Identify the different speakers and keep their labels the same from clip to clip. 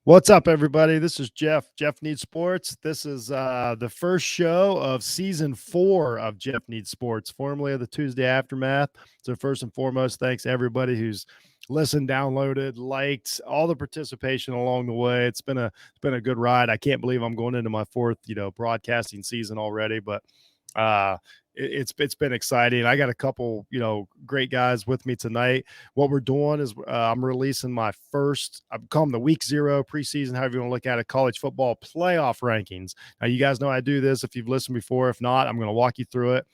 Speaker 1: What's up, everybody? This is Jeff. Jeff Needs Sports. This is the first show of season 4 of Jeff Needs Sports, formerly of the Tuesday Aftermath. So first and foremost, thanks to everybody who's listened, downloaded, liked, all the participation along the way. It's been a good ride. I can't believe I'm going into my fourth, broadcasting season already, but uh it's been exciting. I got a couple, great guys with me tonight. What we're doing is I'm releasing my first, I've called them the week 0 preseason, however you want to look at it, college football playoff rankings. Now, you guys know I do this if you've listened before. If not, I'm going to walk you through it.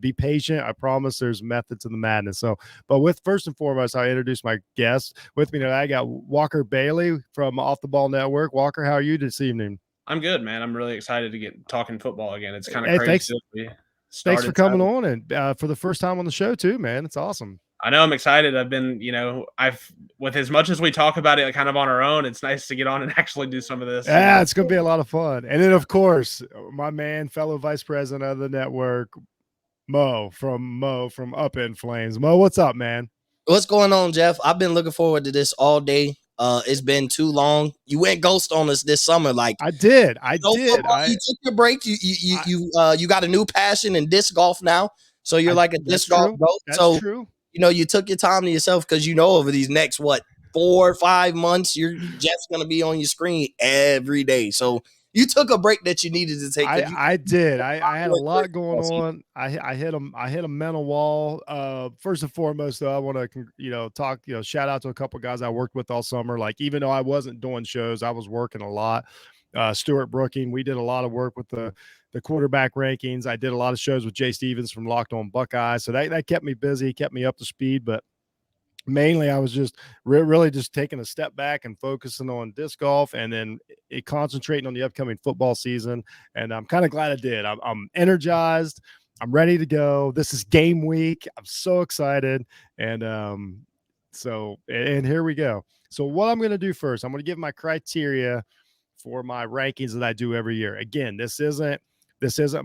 Speaker 1: Be patient. I promise there's method to the madness. So, but with first and foremost, I introduce my guests. With me tonight, I got Walker Bailey from Off the Ball Network. Walker, how are you this evening?
Speaker 2: I'm good, man. I'm really excited to get talking football again. It's kind of
Speaker 1: Hey,
Speaker 2: crazy
Speaker 1: thanks.
Speaker 2: that we
Speaker 1: Thanks for
Speaker 2: started.
Speaker 1: coming on and for the first time on the show too, man. It's awesome.
Speaker 2: I know I'm excited. I've been, I've with as much as we talk about it kind of on our own, it's nice to get on and actually do some of this.
Speaker 1: Yeah, it's going to be a lot of fun. And then, of course, my man, fellow vice president of the network, Mo from Up in Flames. Mo, what's up, man?
Speaker 3: What's going on, Jeff? I've been looking forward to this all day. It's been too long. You went ghost on us this summer, like
Speaker 1: I did.
Speaker 3: football, you took your break. You got a new passion in disc golf now, so you're like a disc golf ghost.
Speaker 1: That's true.
Speaker 3: You took your time to yourself because over these next 4 or 5 months, you're just gonna be on your screen every day. So you took a break that you needed to take.
Speaker 1: I did. I had a lot going on. I hit a mental wall. First and foremost, though, I want to talk. Shout out to a couple guys I worked with all summer. Like, even though I wasn't doing shows, I was working a lot. Stuart Brooking, we did a lot of work with the quarterback rankings. I did a lot of shows with Jay Stevens from Locked On Buckeyes, so that kept me busy, kept me up to speed. But mainly I was just really just taking a step back and focusing on disc golf, and then concentrating on the upcoming football season. And I'm kind of glad I did. I'm energized. I'm ready to go. This is game week. I'm so excited. And and here we go. So what I'm going to do first, I'm going to give my criteria for my rankings that I do every year. Again, this isn't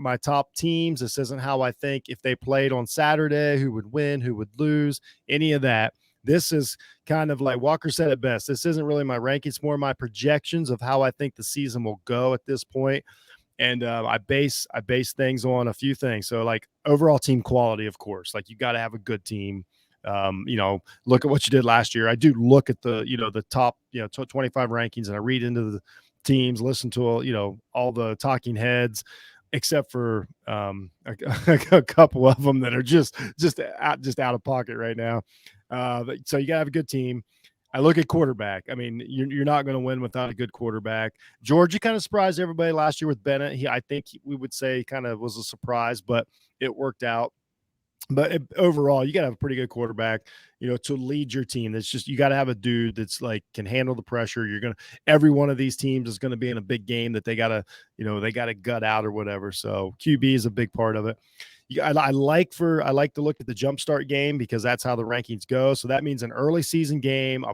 Speaker 1: my top teams. This isn't how I think if they played on Saturday, who would win, who would lose, any of that. This is kind of like Walker said it best. This isn't really my rankings, more my projections of how I think the season will go at this point. And I base things on a few things. So, like, overall team quality, of course. Like, you got to have a good team. Look at what you did last year. I do look at the top 25 rankings, and I read into the teams, listen to all the talking heads, except for a couple of them that are just out of pocket right now. So you gotta have a good team. I look at quarterback. I mean, you're not going to win without a good quarterback. Georgia kind of surprised everybody last year with Bennett. I think we would say kind of was a surprise, but it worked out. But overall, you got to have a pretty good quarterback, to lead your team. That's just, you got to have a dude that's like can handle the pressure. Every one of these teams is going to be in a big game that they got to gut out or whatever. So QB is a big part of it. I like to look at the jumpstart game because that's how the rankings go. So that means an early season game,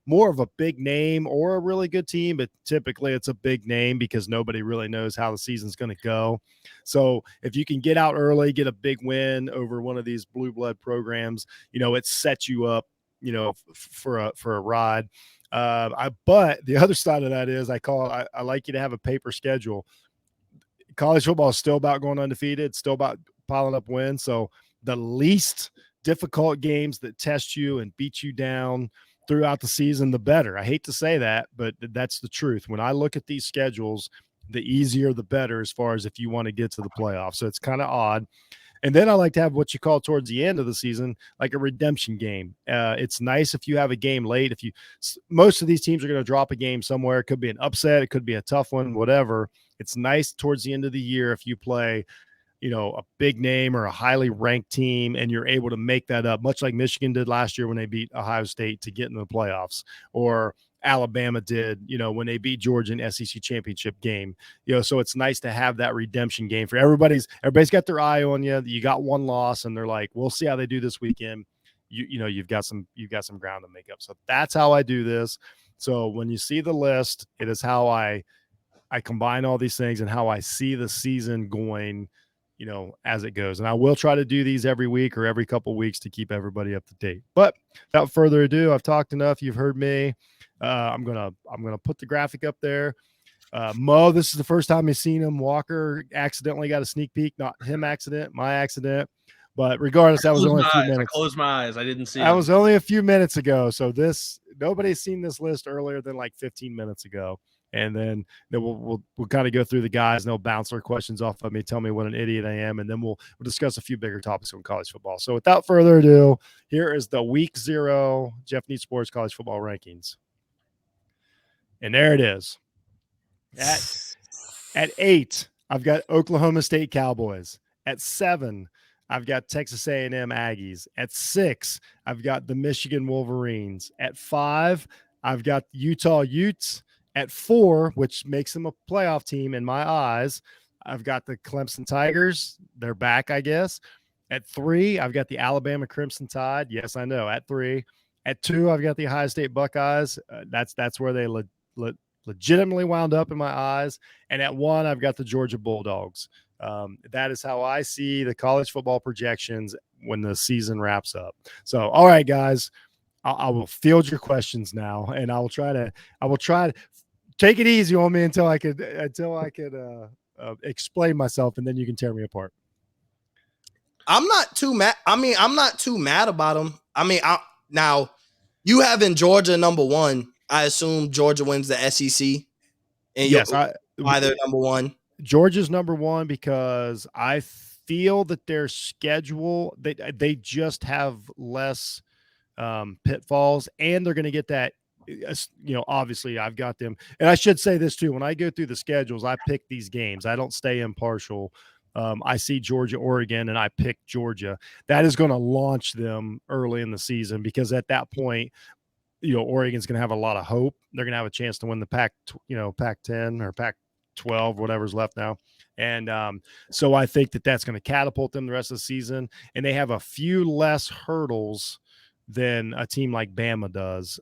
Speaker 1: more of a big name or a really good team, but typically it's a big name because nobody really knows how the season's going to go. So if you can get out early, get a big win over one of these blue blood programs, it sets you up, for a ride. But the other side of that is I like you to have a paper schedule. College football is still about going undefeated. It's still about piling up wins. So the least difficult games that test you and beat you down throughout the season, the better. I hate to say that, but that's the truth. When I look at these schedules, the easier, the better, as far as if you want to get to the playoffs. So it's kind of odd. And then I like to have what you call towards the end of the season, like a redemption game. It's nice if you have a game late. Most of these teams are going to drop a game somewhere. It could be an upset. It could be a tough one, whatever. It's nice towards the end of the year if you play, a big name or a highly ranked team and you're able to make that up, much like Michigan did last year when they beat Ohio State to get into the playoffs, or Alabama did, when they beat Georgia in SEC championship game. So it's nice to have that redemption game for everybody's got their eye on you. You got one loss and they're like, we'll see how they do this weekend. You've got some ground to make up. So that's how I do this. So when you see the list, it is how I combine all these things and how I see the season going, as it goes. And I will try to do these every week or every couple weeks to keep everybody up to date. But without further ado, I've talked enough. You've heard me. I'm gonna put the graphic up there. Mo, this is the first time you've seen him. Walker accidentally got a sneak peek, not him accident, my accident. But regardless, that was only a few minutes.
Speaker 2: I closed my eyes. I didn't see
Speaker 1: that was only a few minutes ago. So nobody's seen this list earlier than like 15 minutes ago. And then we'll kind of go through the guys, and they'll bounce their questions off of me, tell me what an idiot I am, and then we'll discuss a few bigger topics on college football. So without further ado, here is the Week 0 Jeff Needs Sports College Football Rankings. And there it is. At 8, I've got Oklahoma State Cowboys. At 7, I've got Texas A&M Aggies. At 6, I've got the Michigan Wolverines. At 5, I've got Utah Utes. At 4, which makes them a playoff team in my eyes, I've got the Clemson Tigers. They're back, I guess. At 3, I've got the Alabama Crimson Tide. Yes, I know. At 3. At 2, I've got the Ohio State Buckeyes. That's where they legitimately wound up in my eyes. And at 1, I've got the Georgia Bulldogs. That is how I see the college football projections when the season wraps up. So, all right, guys, I will field your questions now, and I will try to take it easy on me until I could explain myself, and then you can tear me apart.
Speaker 3: I'm not too mad. I'm not too mad about them. Now you having Georgia number 1. I assume Georgia wins the SEC. And
Speaker 1: yes,
Speaker 3: why they're number 1.
Speaker 1: Georgia's number 1 because I feel that their schedule, they just have less pitfalls, and they're going to get that. Obviously I've got them. And I should say this too. When I go through the schedules, I pick these games. I don't stay impartial. I see Georgia, Oregon, and I pick Georgia. That is going to launch them early in the season because at that point, Oregon's going to have a lot of hope. They're going to have a chance to win the Pac-10 or Pac-12, whatever's left now. And so I think that's going to catapult them the rest of the season. And they have a few less hurdles than a team like Bama does,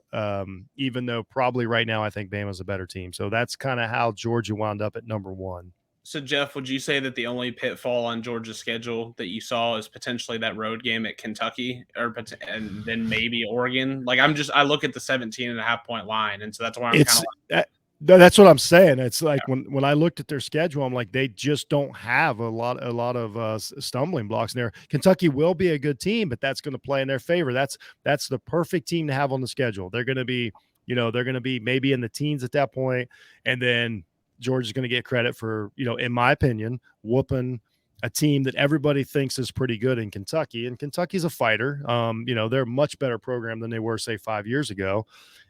Speaker 1: even though probably right now I think Bama's a better team. So that's kind of how Georgia wound up at number 1.
Speaker 2: So, Jeff, would you say that the only pitfall on Georgia's schedule that you saw is potentially that road game at Kentucky and then maybe Oregon? Like, I look at the 17.5-point line, and so that's why I'm kind of like –
Speaker 1: that's what I'm saying. It's like when I looked at their schedule, I'm like, they just don't have a lot of stumbling blocks in there. Kentucky will be a good team, but that's going to play in their favor. That's the perfect team to have on the schedule. They're going to be, maybe in the teens at that point, and then Georgia's going to get credit for, in my opinion, whooping a team that everybody thinks is pretty good in Kentucky. And Kentucky's a fighter. They're a much better program than they were, say, 5 years ago.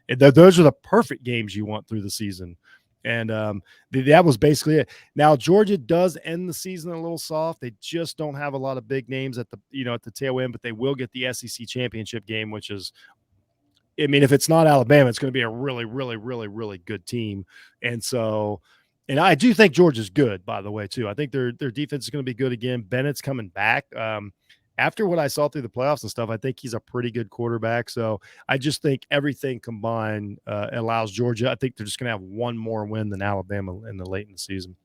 Speaker 1: Those are the perfect games you want through the season. And that was basically it. Now, Georgia does end the season a little soft. They just don't have a lot of big names at the tail end, but they will get the SEC championship game, which is, if it's not Alabama, it's going to be a really, really, really, really good team. And so, and I do think Georgia's good, by the way, too. I think their defense is going to be good again. Bennett's coming back. After what I saw through the playoffs and stuff, I think he's a pretty good quarterback. So I just think everything combined allows Georgia. I think they're just going to have one more win than Alabama in the late in the season.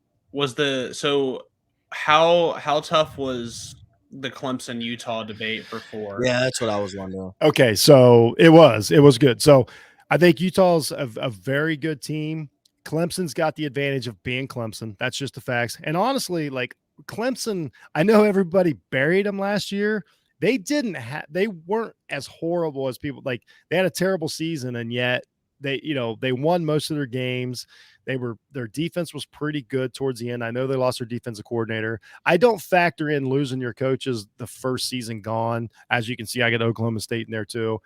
Speaker 2: How tough was the Clemson Utah debate for 4?
Speaker 3: Yeah, that's what I was wondering.
Speaker 1: Okay, so it was good. So I think Utah's a very good team. Clemson's got the advantage of being Clemson. That's just the facts. And honestly, like, Clemson, I know everybody buried them last year. They weren't as horrible as people like. They had a terrible season, and yet they won most of their games. Their defense was pretty good towards the end. I know they lost their defensive coordinator. I don't factor in losing your coaches the first season gone. As you can see, I got Oklahoma State in there too.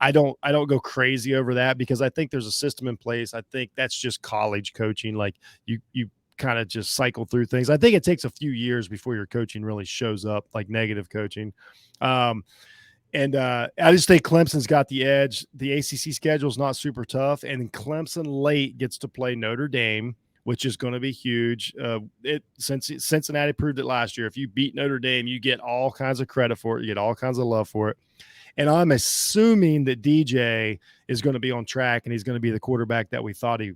Speaker 1: I don't go crazy over that because I think there's a system in place. I think that's just college coaching. Like you kind of just cycle through things. I think it takes a few years before your coaching really shows up, like negative coaching. I just think Clemson's got the edge. The ACC schedule is not super tough, and Clemson late gets to play Notre Dame, which is going to be huge. Since Cincinnati proved it last year, if you beat Notre Dame, you get all kinds of credit for it. You get all kinds of love for it. And I'm assuming that DJ is going to be on track and he's going to be the quarterback that we thought he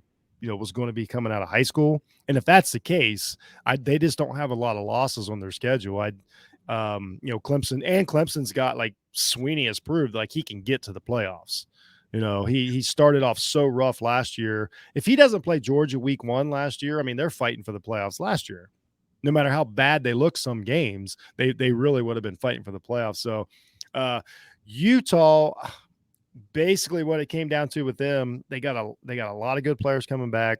Speaker 1: was going to be coming out of high school. And if that's the case, they just don't have a lot of losses on their schedule. Clemson's got, like Sweeney has proved, like he can get to the playoffs. He started off so rough last year. If he doesn't play Georgia week 1 last year, I mean, they're fighting for the playoffs last year. No matter how bad they look some games, they really would have been fighting for the playoffs. So Utah, basically what it came down to with them, they got a lot of good players coming back.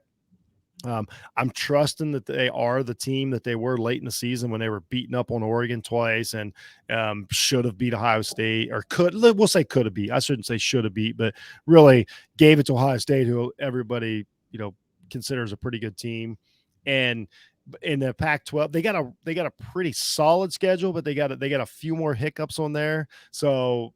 Speaker 1: I'm trusting that they are the team that they were late in the season when they were beating up on Oregon twice and should have beat Ohio State, or we'll say could have beat. I shouldn't say should have beat, but really gave it to Ohio State, who everybody considers a pretty good team. And in the Pac-12, they got a pretty solid schedule, but they got a few more hiccups on there. So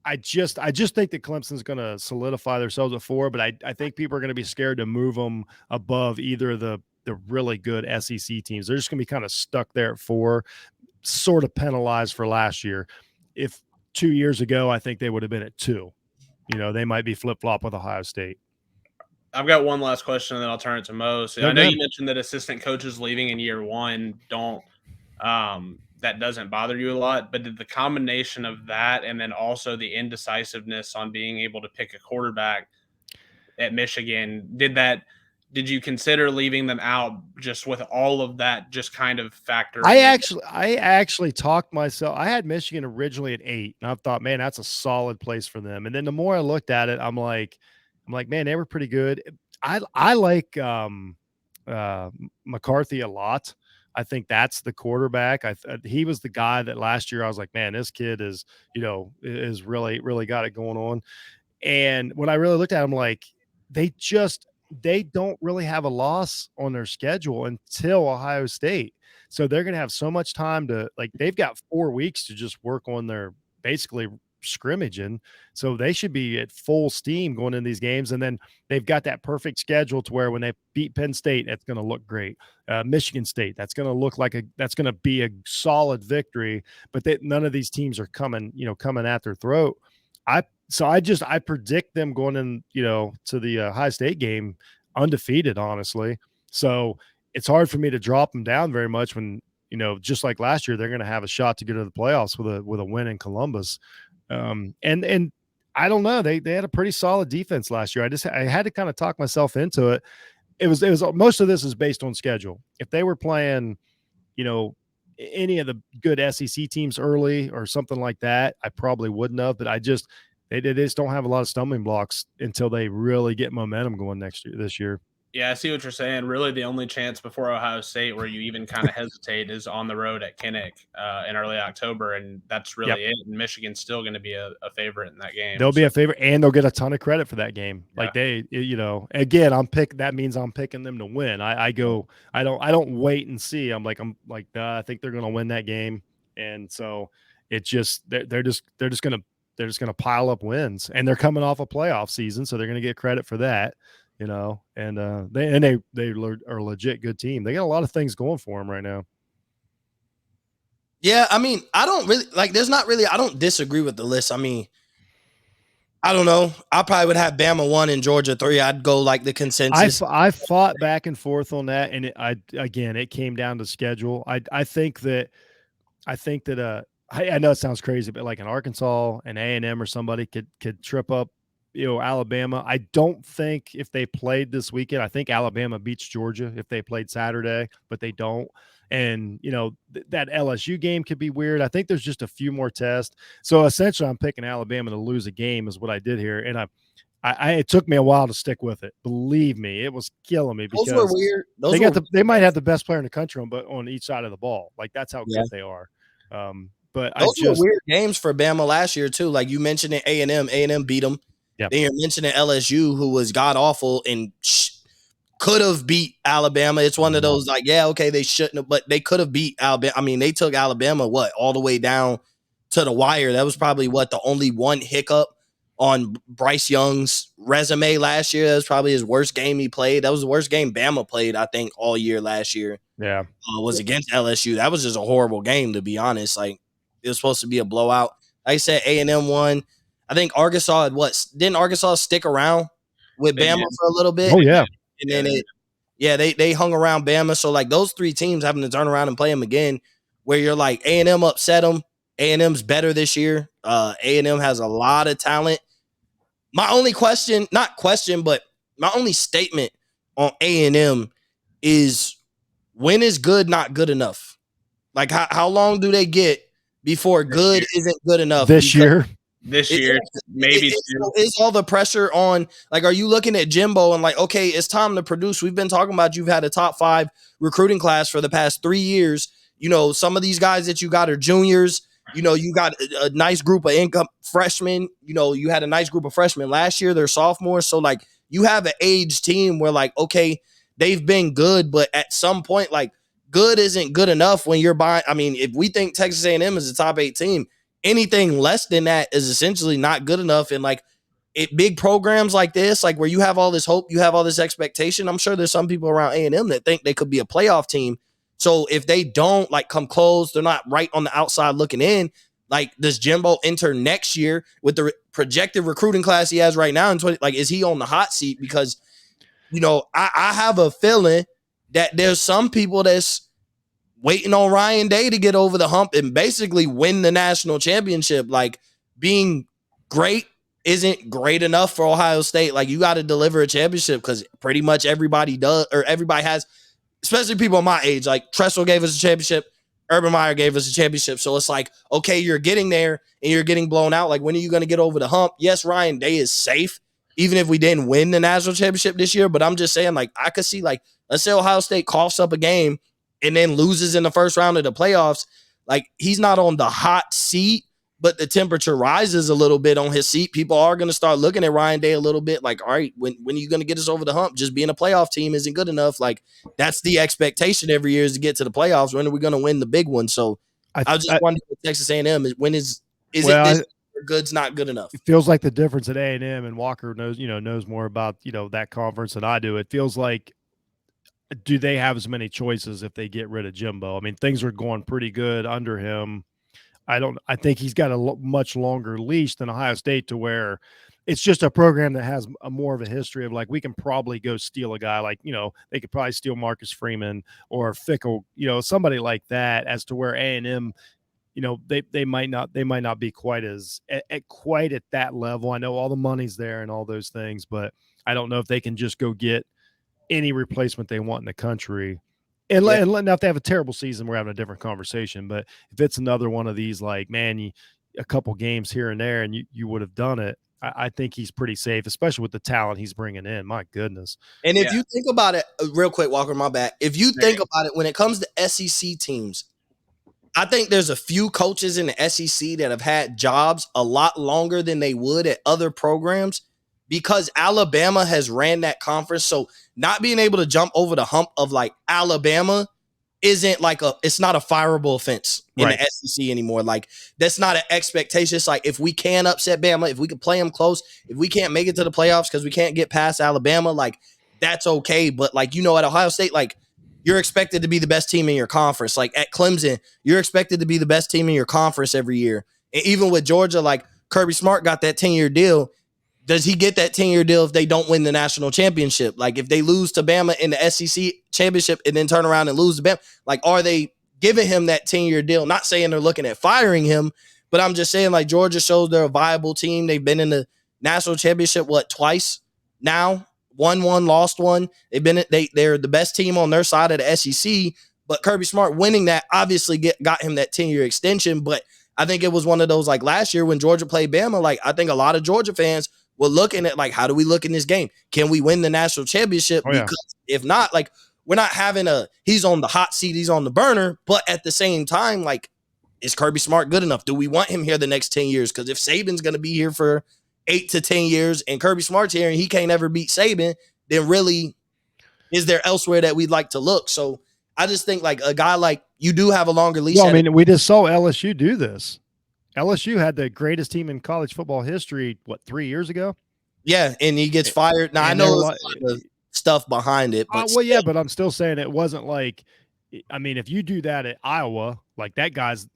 Speaker 1: I just think that Clemson's going to solidify themselves at 4, but I think people are going to be scared to move them above either of the really good SEC teams. They're just going to be kind of stuck there at 4, sort of penalized for last year. If 2 years ago, I think they would have been at 2. They might be flip-flop with Ohio State.
Speaker 2: I've got one last question, and then I'll turn it to Mo. So I know you mentioned that assistant coaches leaving in year 1 that doesn't bother you a lot, but did the combination of that and then also the indecisiveness on being able to pick a quarterback at Michigan, did you consider leaving them out just with all of that just kind of factor?
Speaker 1: I actually talked myself. I had Michigan originally at 8, and I thought, man, that's a solid place for them. And then the more I looked at it, I'm like, man, they were pretty good. I like McCarthy a lot. I think that's the quarterback. He was the guy that last year I was like, man, this kid is really, really got it going on. And when I really looked at him, like they don't really have a loss on their schedule until Ohio State. So they're going to have so much time they've got 4 weeks to just work on their basically scrimmaging. So they should be at full steam going in these games. And then they've got that perfect schedule to where when they beat Penn State, it's going to look great. Michigan State, that's going to look that's going to be a solid victory, but none of these teams are coming at their throat. I predict them going in, to the Ohio State game undefeated, honestly. So it's hard for me to drop them down very much when, just like last year, they're going to have a shot to get to the playoffs with a win in Columbus. And I don't know, they had a pretty solid defense last year. I had to kind of talk myself into it. It was most of this is based on schedule. If they were playing, any of the good SEC teams early or something like that, I probably wouldn't have, but they just don't have a lot of stumbling blocks until they really get momentum going this year.
Speaker 2: Yeah, I see what you're saying. Really, the only chance before Ohio State where you even kind of hesitate is on the road at Kinnick in early October, and that's really it. And Michigan's still going to be a favorite in that game.
Speaker 1: They'll be a favorite, and they'll get a ton of credit for that game. Yeah. Like again, that means I'm picking them to win. I don't wait and see. I think they're going to win that game, and so it's just they're just going to pile up wins, and they're coming off a playoff season, so they're going to get credit for that. They are a legit good team. They got a lot of things going for them right now.
Speaker 3: Yeah, I mean, I don't really I don't disagree with the list. I mean, I don't know. I probably would have Bama 1 and Georgia 3. I'd go like the consensus.
Speaker 1: I fought back and forth on that, and it came down to schedule. I think that I know it sounds crazy, but like an Arkansas, an A&M, or somebody could trip up Alabama. I don't think if they played this weekend, I think Alabama beats Georgia if they played Saturday, but they don't. And, that LSU game could be weird. I think there's just a few more tests. So essentially I'm picking Alabama to lose a game is what I did here. And it took me a while to stick with it. Believe me, it was killing me because
Speaker 3: those were weird.
Speaker 1: They might have the best player in the country on each side of the ball. Like that's how good they are. But
Speaker 3: those were weird games for Bama last year too. Like you mentioned in A&M beat them. Yep. Then you're mentioning LSU, who was god awful and could have beat Alabama. It's one of those like, yeah, okay, they shouldn't have, but they could have beat Alabama. I mean, they took Alabama all the way down to the wire. That was probably the only one hiccup on Bryce Young's resume last year. That was probably his worst game he played. That was the worst game Bama played, I think, all year last year.
Speaker 1: Yeah,
Speaker 3: was against LSU. That was just a horrible game, to be honest. Like it was supposed to be a blowout. Like I said, A&M won. I think Arkansas didn't Arkansas stick around with
Speaker 2: They
Speaker 3: Bama
Speaker 2: did.
Speaker 3: for a little bit.
Speaker 1: Oh, yeah.
Speaker 3: And then they hung around Bama. So like those three teams having to turn around and play them again, where you're like A&M upset them. A&M's better this year. A&M has a lot of talent. My only but my only statement on A&M is, when is good not good enough? Like how long do they get before good isn't good enough?
Speaker 1: This year,
Speaker 2: maybe two.
Speaker 3: Is all the pressure on, like, are you looking at Jimbo and like, okay, it's time to produce? We've been talking about, you've had a top 5 recruiting class for the past 3 years. You know, some of these guys that you got are juniors. You know, you got a nice group of income freshmen. You know, you had a nice group of freshmen last year. They're sophomores. So like you have an age team where like, okay, they've been good, but at some point, like, good isn't good enough when you're buying. I mean, if we think Texas A&M is a top 8 team, anything less than that is essentially not good enough. And like big programs like this, like where you have all this hope, you have all this expectation, I'm sure there's some people around A&M that think they could be a playoff team. So if they don't like come close, they're not right on the outside looking in. Like, does Jimbo enter next year with the projected recruiting class he has right now? Like, is he on the hot seat? Because, you know, I have a feeling that there's some people that's waiting on Ryan Day to get over the hump and basically win the national championship. Like, being great isn't great enough for Ohio State. Like, you got to deliver a championship, because pretty much everybody does, or everybody has, especially people my age. Like, Tressel gave us a championship. Urban Meyer gave us a championship. So it's like, okay, you're getting there and you're getting blown out. Like, when are you going to get over the hump? Yes, Ryan Day is safe, even if we didn't win the national championship this year. But I'm just saying, like, I could see, like, let's say Ohio State coughs up a game and then loses in the first round of the playoffs. Like, he's not on the hot seat, but the temperature rises a little bit on his seat. People are going to start looking at Ryan Day a little bit like, all right, when are you going to get us over the hump? Just being a playoff team isn't good enough. Like, that's the expectation every year, is to get to the playoffs. When are we going to win the big one? So I just wondering with Texas A&M, is it this good's not good enough?
Speaker 1: It feels like the difference at A&M, and Walker knows more about, that conference than I do. It feels like, do they have as many choices if they get rid of Jimbo? I mean, things are going pretty good under him. I think he's got a much longer leash than Ohio State, to where it's just a program that has a more of a history of, like, we can probably go steal a guy, like, they could probably steal Marcus Freeman or Fickle, somebody like that, as to where A&M, they might not be quite at that level. I know all the money's there and all those things, but I don't know if they can just go get any replacement they want in the country. And now, if they have a terrible season, we're having a different conversation. But if it's another one of these, like, man, a couple games here and there, and you would have done it, I think he's pretty safe, especially with the talent he's bringing in. My goodness.
Speaker 3: And if you think about it, real quick, Walker, my bad. If you think about it, when it comes to SEC teams, I think there's a few coaches in the SEC that have had jobs a lot longer than they would at other programs, because Alabama has ran that conference. So not being able to jump over the hump of, like, Alabama isn't like it's not a fireable offense in the SEC anymore. Like, that's not an expectation. It's like, if we can upset Bama, if we can play them close, if we can't make it to the playoffs because we can't get past Alabama, like, that's okay. But, like, at Ohio State, like, you're expected to be the best team in your conference. Like, at Clemson, you're expected to be the best team in your conference every year. And even with Georgia, like, Kirby Smart got that 10-year deal. Does he get that 10-year deal if they don't win the national championship? Like, if they lose to Bama in the SEC championship and then turn around and lose to Bama, like, are they giving him that 10-year deal? Not saying they're looking at firing him, but I'm just saying, like, Georgia shows they're a viable team. They've been in the national championship, twice now? Won one, lost one. They're the best team on their side of the SEC, but Kirby Smart winning that obviously got him that 10-year extension. But I think it was one of those, like, last year when Georgia played Bama, like, I think a lot of Georgia fans were looking at, like, how do we look in this game? Can we win the national championship? Because if not, like, we're not having he's on the hot seat, he's on the burner, but at the same time, like, is Kirby Smart good enough? Do we want him here the next 10 years? Because if Saban's going to be here for 8 to 10 years and Kirby Smart's here and he can't ever beat Saban, then really, is there elsewhere that we'd like to look? So I just think, like, a guy like, you do have a longer leash.
Speaker 1: Well, I mean, we just saw LSU do this. LSU had the greatest team in college football history, 3 years ago?
Speaker 3: Yeah, and he gets fired. Now, I know there's a lot of stuff behind it. But
Speaker 1: but I'm still saying it wasn't like, I mean, if you do that at Iowa, like, that guy's,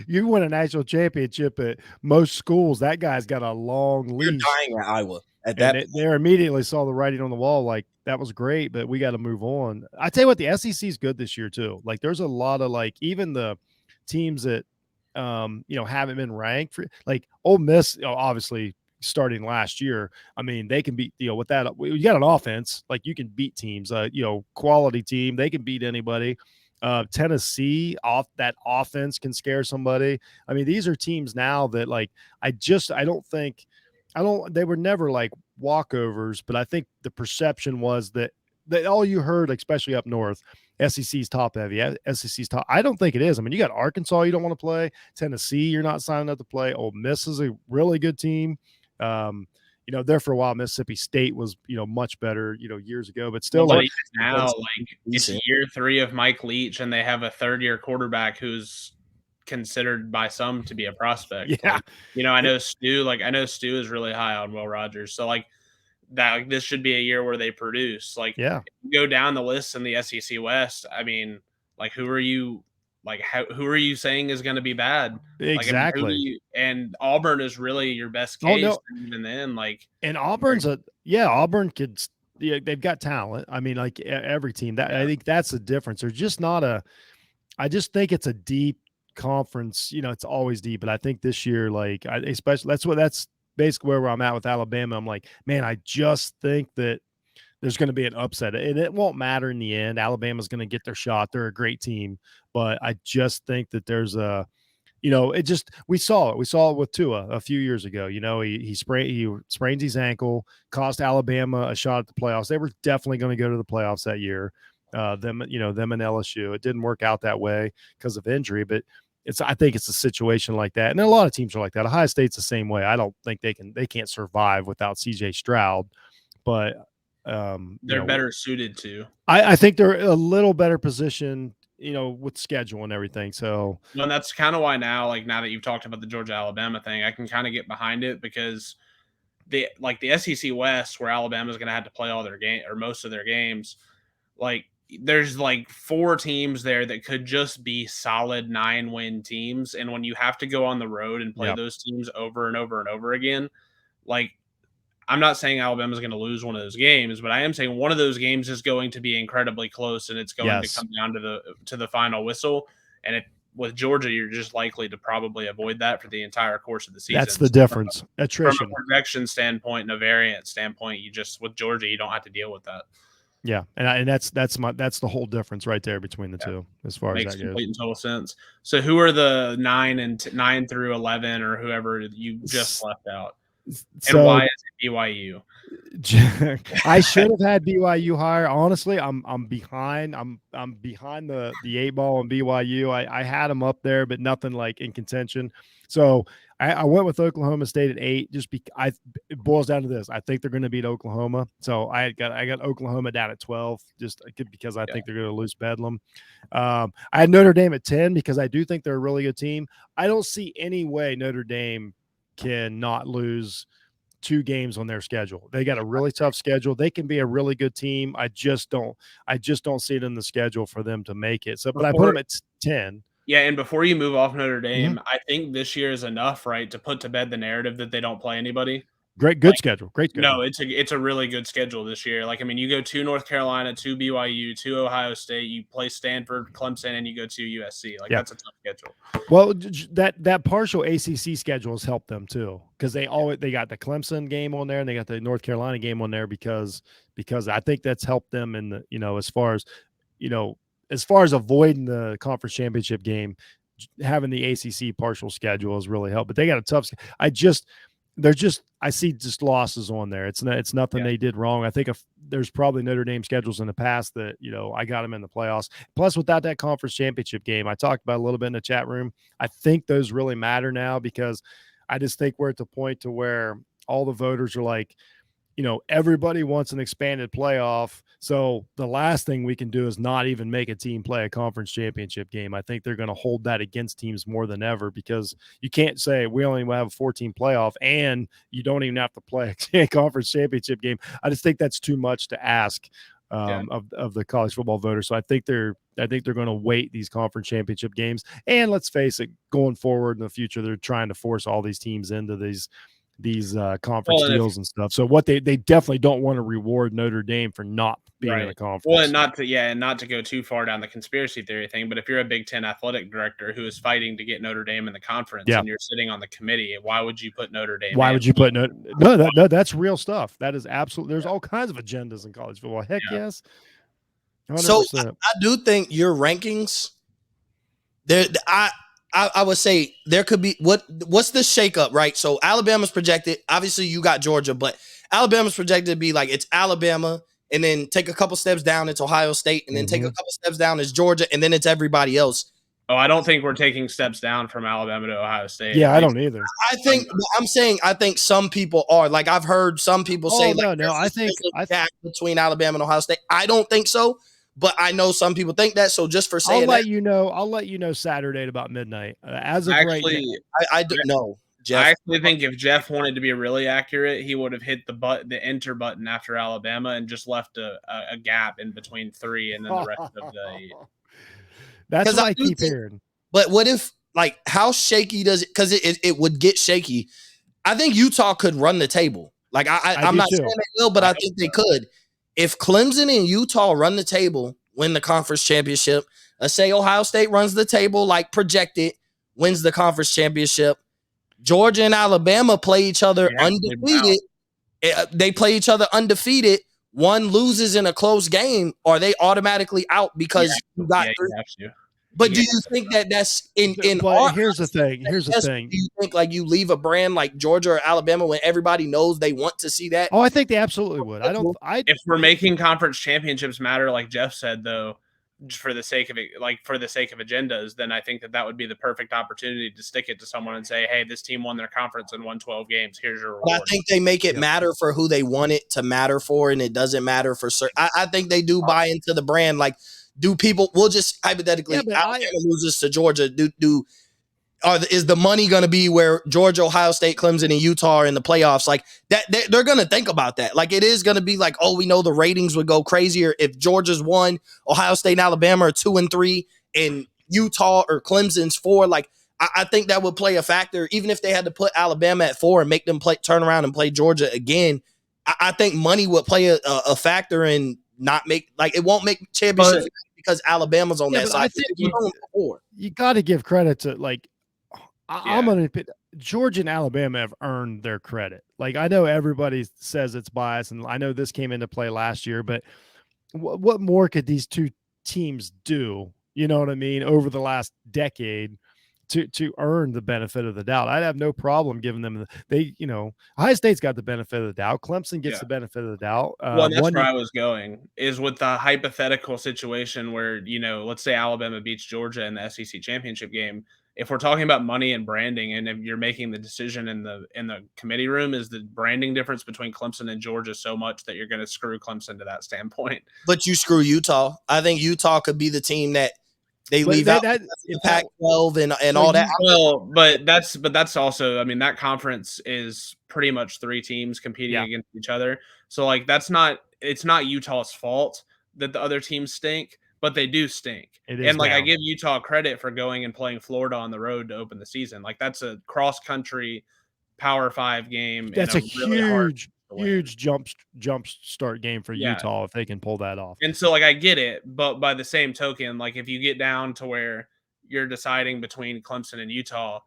Speaker 1: You win a national championship at most schools. That guy's got a long
Speaker 3: You're
Speaker 1: leash.
Speaker 3: dying at Iowa at
Speaker 1: And
Speaker 3: that.
Speaker 1: they immediately saw the writing on the wall. Like, that was great, but we got to move on. I tell you what, the SEC is good this year too. Like, there's a lot of, like, even the teams that haven't been ranked for, like Ole Miss, obviously starting last year. I mean, they can beat, with that, you got an offense, like you can beat teams, quality team. They can beat anybody. Tennessee, off that offense can scare somebody. I mean, these are teams now that, like, they were never like walkovers, but I think the perception was that all you heard, especially up north, SEC's top heavy, SEC's top. I don't think it is. I mean, you got Arkansas you don't want to play. Tennessee, you're not signing up to play. Ole Miss is a really good team. There for a while, Mississippi State was, much better, years ago, but still,
Speaker 2: like now, like it's year 3 of Mike Leach, and they have a third-year quarterback who's considered by some to be a prospect.
Speaker 1: Yeah.
Speaker 2: Like, I know Stu is really high on Will Rogers. So like that, like, this should be a year where they produce. Like,
Speaker 1: yeah,
Speaker 2: go down the list in the SEC West. I mean, like, who are you saying is going to be bad?
Speaker 1: Exactly.
Speaker 2: Like, and Auburn is really your best case.
Speaker 1: Oh, no.
Speaker 2: Even then, like,
Speaker 1: and Auburn's Auburn could. Yeah, they've got talent. I mean, like every team. I think that's the difference. There's just not I just think it's a deep conference. It's always deep, but I think this year, like, especially that's basically where I'm at with Alabama. I'm like, man, I just think that there's going to be an upset, and it won't matter in the end. Alabama's going to get their shot. They're a great team, but I just think that there's we saw it. We saw it with Tua a few years ago. He sprains his ankle, cost Alabama a shot at the playoffs. They were definitely going to go to the playoffs that year. Them and LSU. It didn't work out that way because of injury, but I think it's a situation like that. And a lot of teams are like that. Ohio State's the same way. I don't think they can't survive without CJ Stroud, but
Speaker 2: they're better suited to.
Speaker 1: I think they're a little better positioned, with schedule and everything. So,
Speaker 2: and that's kind of why now that you've talked about the Georgia Alabama thing, I can kind of get behind it, because the SEC West, where Alabama's going to have to play all their game or most of their games, like there's like 4 teams there that could just be solid 9-win teams. And when you have to go on the road and play those teams over and over and over again, like, I'm not saying Alabama's going to lose one of those games, but I am saying one of those games is going to be incredibly close, and it's going to come down to the final whistle. And with Georgia, you're just likely to probably avoid that for the entire course of the season.
Speaker 1: That's the difference. Attrition.
Speaker 2: From a projection standpoint and a variant standpoint, with Georgia, you don't have to deal with that.
Speaker 1: Yeah, and that's the whole difference right there between the two, as far as that goes.
Speaker 2: Makes complete and total sense. So, who are the 9 through 11, or whoever you just left out? And why is it BYU?
Speaker 1: I should have had BYU higher. Honestly, I'm behind. I'm behind the 8 ball on BYU. I had them up there, but nothing like in contention. So I went with Oklahoma State at 8. It boils down to this. I think they're going to beat Oklahoma. So I got Oklahoma down at 12, just because I think they're going to lose Bedlam. I had Notre Dame at 10 because I do think they're a really good team. I don't see any way Notre Dame can not lose 2 games on their schedule. They got a really tough schedule. They can be a really good team. I just don't see it in the schedule for them to make it. So, but I put them at 10.
Speaker 2: Yeah, and before you move off Notre Dame, I think this year is enough, right, to put to bed the narrative that they don't play anybody.
Speaker 1: Good schedule. Great schedule.
Speaker 2: No, it's a really good schedule this year. Like, I mean, you go to North Carolina, to BYU, to Ohio State, you play Stanford, Clemson, and you go to USC. Like, that's a tough schedule.
Speaker 1: Well, that partial ACC schedule has helped them too, because they got the Clemson game on there and they got the North Carolina game on there because I think that's helped them in the as far as avoiding the conference championship game. Having the ACC partial schedule has really helped, but they got a tough. I see just losses on there. It's nothing they did wrong. I think there's probably Notre Dame schedules in the past that, I got them in the playoffs. Plus, without that conference championship game, I talked about a little bit in the chat room. I think those really matter now, because I just think we're at the point to where all the voters are like, everybody wants an expanded playoff. So the last thing we can do is not even make a team play a conference championship game. I think they're going to hold that against teams more than ever, because you can't say we only have a 14 playoff and you don't even have to play a conference championship game. I just think that's too much to ask of the college football voters. So I think they're going to weight these conference championship games. And let's face it, going forward in the future, they're trying to force all these teams into these conference deals and stuff. So what they definitely don't want to reward Notre Dame for not being in the conference.
Speaker 2: Well, and not to go too far down the conspiracy theory thing, but if you're a Big Ten athletic director who is fighting to get Notre Dame in the conference and you're sitting on the committee, why would you put Notre Dame?
Speaker 1: Why would you put no? That's real stuff. That is absolutely. There's all kinds of agendas in college football. Heck yes. 100%.
Speaker 3: So I do think your rankings there. I would say there could be what's the shakeup, right? So Alabama's projected. Obviously, you got Georgia, but Alabama's projected to be like it's Alabama, and then take a couple steps down, it's Ohio State, and then take a couple steps down, it's Georgia, and then it's everybody else.
Speaker 2: Oh, I don't think we're taking steps down from Alabama to Ohio State.
Speaker 1: Yeah, I don't either.
Speaker 3: I think some people are. Like I've heard some people say,
Speaker 1: I think
Speaker 3: between Alabama and Ohio State. I don't think so. But I know some people think that. So just for saying,
Speaker 1: I'll let you know Saturday at about midnight. As of right now,
Speaker 3: I don't know.
Speaker 2: Jeff, I actually think if Jeff wanted to be really accurate, he would have hit the enter button after Alabama and just left a gap in between 3 and then the rest of the 8.
Speaker 1: That's what I keep hearing.
Speaker 3: But what if, like, how shaky does it? Because it would get shaky. I think Utah could run the table. Like I'm not saying they will, but I think they could. If Clemson and Utah run the table, win the conference championship, let's say Ohio State runs the table like projected, wins the conference championship, Georgia and Alabama play each other undefeated. They play each other undefeated. One loses in a close game, are they automatically out because you got three? But do you think that's in
Speaker 1: here's the thing.
Speaker 3: Do you think like you leave a brand like Georgia or Alabama when everybody knows they want to see that?
Speaker 1: Oh, I think they absolutely would.
Speaker 2: If we're making conference championships matter, like Jeff said, though, for the sake of it, like for the sake of agendas, then I think that would be the perfect opportunity to stick it to someone and say, hey, this team won their conference and won 12 games. Here's your reward.
Speaker 3: But I think they make it matter for who they want it to matter for, and it doesn't matter for certain. I think they do buy into the brand. Like, do people? We'll just hypothetically, Alabama loses to Georgia. Is the money going to be where Georgia, Ohio State, Clemson, and Utah are in the playoffs? Like that, they're going to think about that. Like it is going to be like, oh, we know the ratings would go crazier if Georgia's 1, Ohio State and Alabama are 2 and 3, and Utah or Clemson's 4. Like I think that would play a factor, even if they had to put Alabama at 4 and make them turn around and play Georgia again. I think money would play a factor in not make it won't make championship because Alabama's on that side.
Speaker 1: I think you got to give credit to I'm going to put Georgia and Alabama have earned their credit. Like I know everybody says it's biased, and I know this came into play last year, but what more could these two teams do? You know what I mean? Over the last decade to earn the benefit of the doubt. I'd have no problem giving them Ohio State's got the benefit of the doubt. Clemson gets the benefit of the doubt.
Speaker 2: Well, that's where I was going is with the hypothetical situation where, let's say Alabama beats Georgia in the SEC championship game. If we're talking about money and branding, and if you're making the decision in the committee room, is the branding difference between Clemson and Georgia so much that you're going to screw Clemson to that standpoint?
Speaker 3: But you screw Utah. I think Utah could be the team that they leave out the Pac-12 and all that.
Speaker 2: Well, but that's also, I mean, that conference is pretty much 3 teams competing against each other. So it's not Utah's fault that the other teams stink, but they do stink. And I give Utah credit for going and playing Florida on the road to open the season. Like that's a cross country Power 5 game.
Speaker 1: That's a huge jump start game for Utah if they can pull that off.
Speaker 2: And so I get it, but by the same token, if you get down to where you're deciding between Clemson and Utah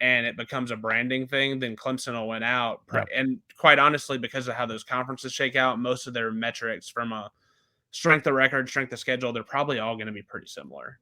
Speaker 2: and it becomes a branding thing, then Clemson will win out. Yeah. And quite honestly, because of how those conferences shake out, most of their metrics from a strength of record, strength of schedule, they're probably all going to be pretty similar.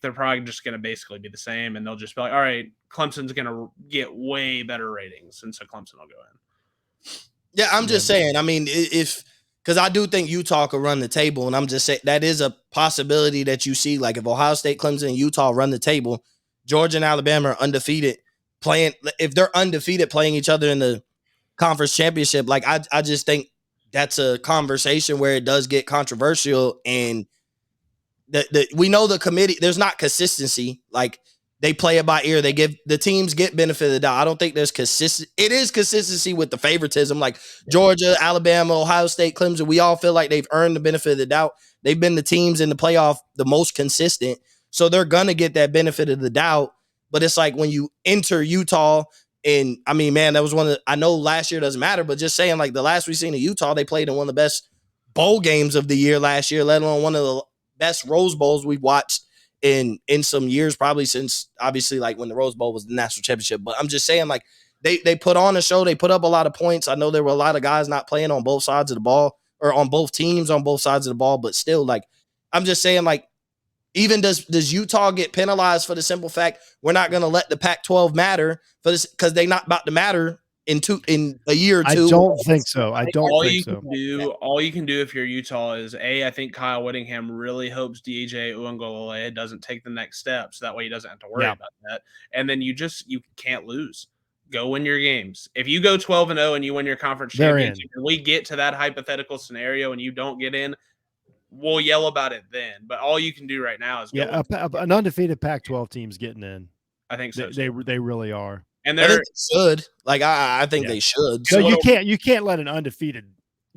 Speaker 2: They're probably just going to basically be the same, and they'll just be like, all right, Clemson's going to get way better ratings, and so Clemson will go in.
Speaker 3: Yeah, I'm just saying, I mean, because I do think Utah could run the table, and I'm just saying that is a possibility that you see. Like if Ohio State, Clemson, and Utah run the table, Georgia and Alabama are undefeated if they're undefeated playing each other in the conference championship, I just think that's a conversation where it does get controversial, and we know the committee, there's not consistency. they play it by ear. They give the teams get benefit of the doubt. I don't think there's consistent. It is consistency with the favoritism, like Georgia, Alabama, Ohio State, Clemson. We all feel like they've earned the benefit of the doubt. They've been the teams in the playoff the most consistent, so they're gonna get that benefit of the doubt. But it's like when you enter Utah, and I mean, man, that was one of I know last year doesn't matter, but just saying, like the last we seen of Utah, they played in one of the best bowl games of the year last year, let alone one of the best Rose Bowls we've watched in some years, probably since obviously like when the Rose Bowl was the national championship. But I'm just saying, like they put on a show, they put up a lot of points. I know there were a lot of guys not playing on both sides of the ball or on both teams on both sides of the ball, but still, like I'm just saying, like even does Utah get penalized for the simple fact we're not going to let the Pac-12 matter for this because they're not about to matter in a year or two?
Speaker 1: I don't think so. I don't
Speaker 2: all
Speaker 1: think
Speaker 2: you
Speaker 1: so.
Speaker 2: Can do, all you can do if you're Utah is I think Kyle Whittingham really hopes DJ Uiagalelei doesn't take the next step, so that way he doesn't have to worry about that. And then you can't lose. Go win your games. If you go 12-0 and you win your conference championship, and we get to that hypothetical scenario and you don't get in, we'll yell about it then. But all you can do right now is go
Speaker 1: an undefeated Pac-12 team's getting in.
Speaker 2: I think so.
Speaker 1: They really are.
Speaker 2: And
Speaker 3: they should. Like I think they should.
Speaker 1: So you can't let an undefeated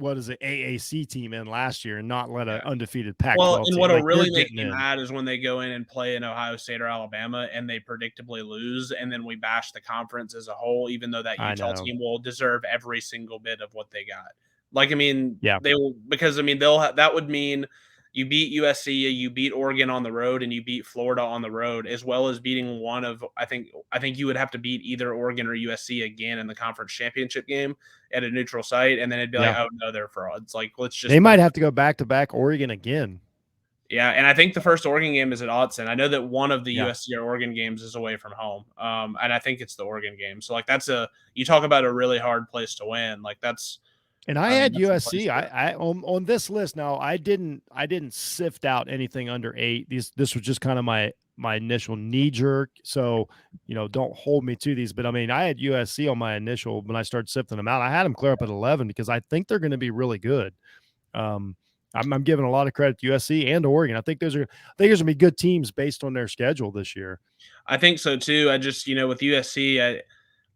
Speaker 1: AAC team in last year and not let an undefeated Pac-12
Speaker 2: team.
Speaker 1: And
Speaker 2: what'll really make me mad is when they go in and play in Ohio State or Alabama and they predictably lose, and then we bash the conference as a whole, even though that Utah team will deserve every single bit of what they got. Like, I mean, they will, because I mean that would mean you beat USC, you beat Oregon on the road, and you beat Florida on the road, as well as beating one of I think you would have to beat either Oregon or USC again in the conference championship game at a neutral site, and then it'd be like, oh no, they're frauds. Like, they
Speaker 1: might have to go back to back Oregon again.
Speaker 2: Yeah, and I think the first Oregon game is at Autzen. I know that one of the USC or Oregon games is away from home, and I think it's the Oregon game. So like you talk about a really hard place to win. Like that's.
Speaker 1: And I had USC. I on this list now. I didn't sift out anything under 8. This was just kind of my initial knee jerk. So don't hold me to these. But I mean, I had USC on my initial when I started sifting them out. I had them clear up at 11 because I think they're going to be really good. I'm giving a lot of credit to USC and Oregon. I think those are going to be good teams based on their schedule this year.
Speaker 2: I think so too. I just with USC.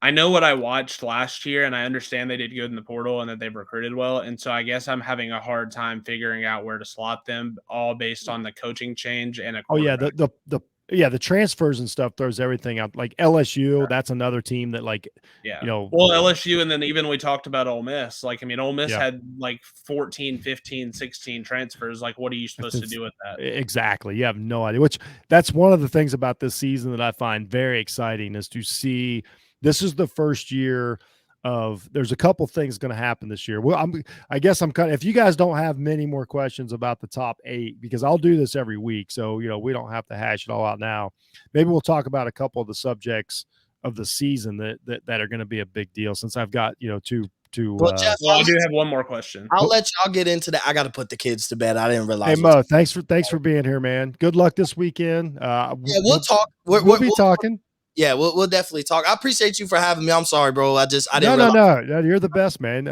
Speaker 2: I know what I watched last year, and I understand they did good in the portal and that they've recruited well. And so I guess I'm having a hard time figuring out where to slot them, all based on the coaching change and
Speaker 1: the transfers and stuff throws everything out. Like LSU, that's another team that
Speaker 2: LSU, and then even we talked about Ole Miss. Like, I mean, Ole Miss had like 14, 15, 16 transfers. Like, what are you supposed to do with that?
Speaker 1: Exactly. You have no idea. That's one of the things about this season that I find very exciting is to see. This is the first year of there's a couple things going to happen this year. Well, I guess I'm if you guys don't have many more questions about the top 8, because I'll do this every week. So, we don't have to hash it all out now. Maybe we'll talk about a couple of the subjects of the season that are going to be a big deal since I've got, two.
Speaker 3: Well, Jeff,
Speaker 2: I do have one more question.
Speaker 3: I'll let y'all get into that. I got to put the kids to bed. I didn't realize.
Speaker 1: Hey, Mo, thanks for being here, man. Good luck this weekend.
Speaker 3: We'll talk.
Speaker 1: We'll be talking.
Speaker 3: Yeah, we'll definitely talk. I appreciate you for having me. I'm sorry, bro. I didn't
Speaker 1: realize. No. You're the best, man.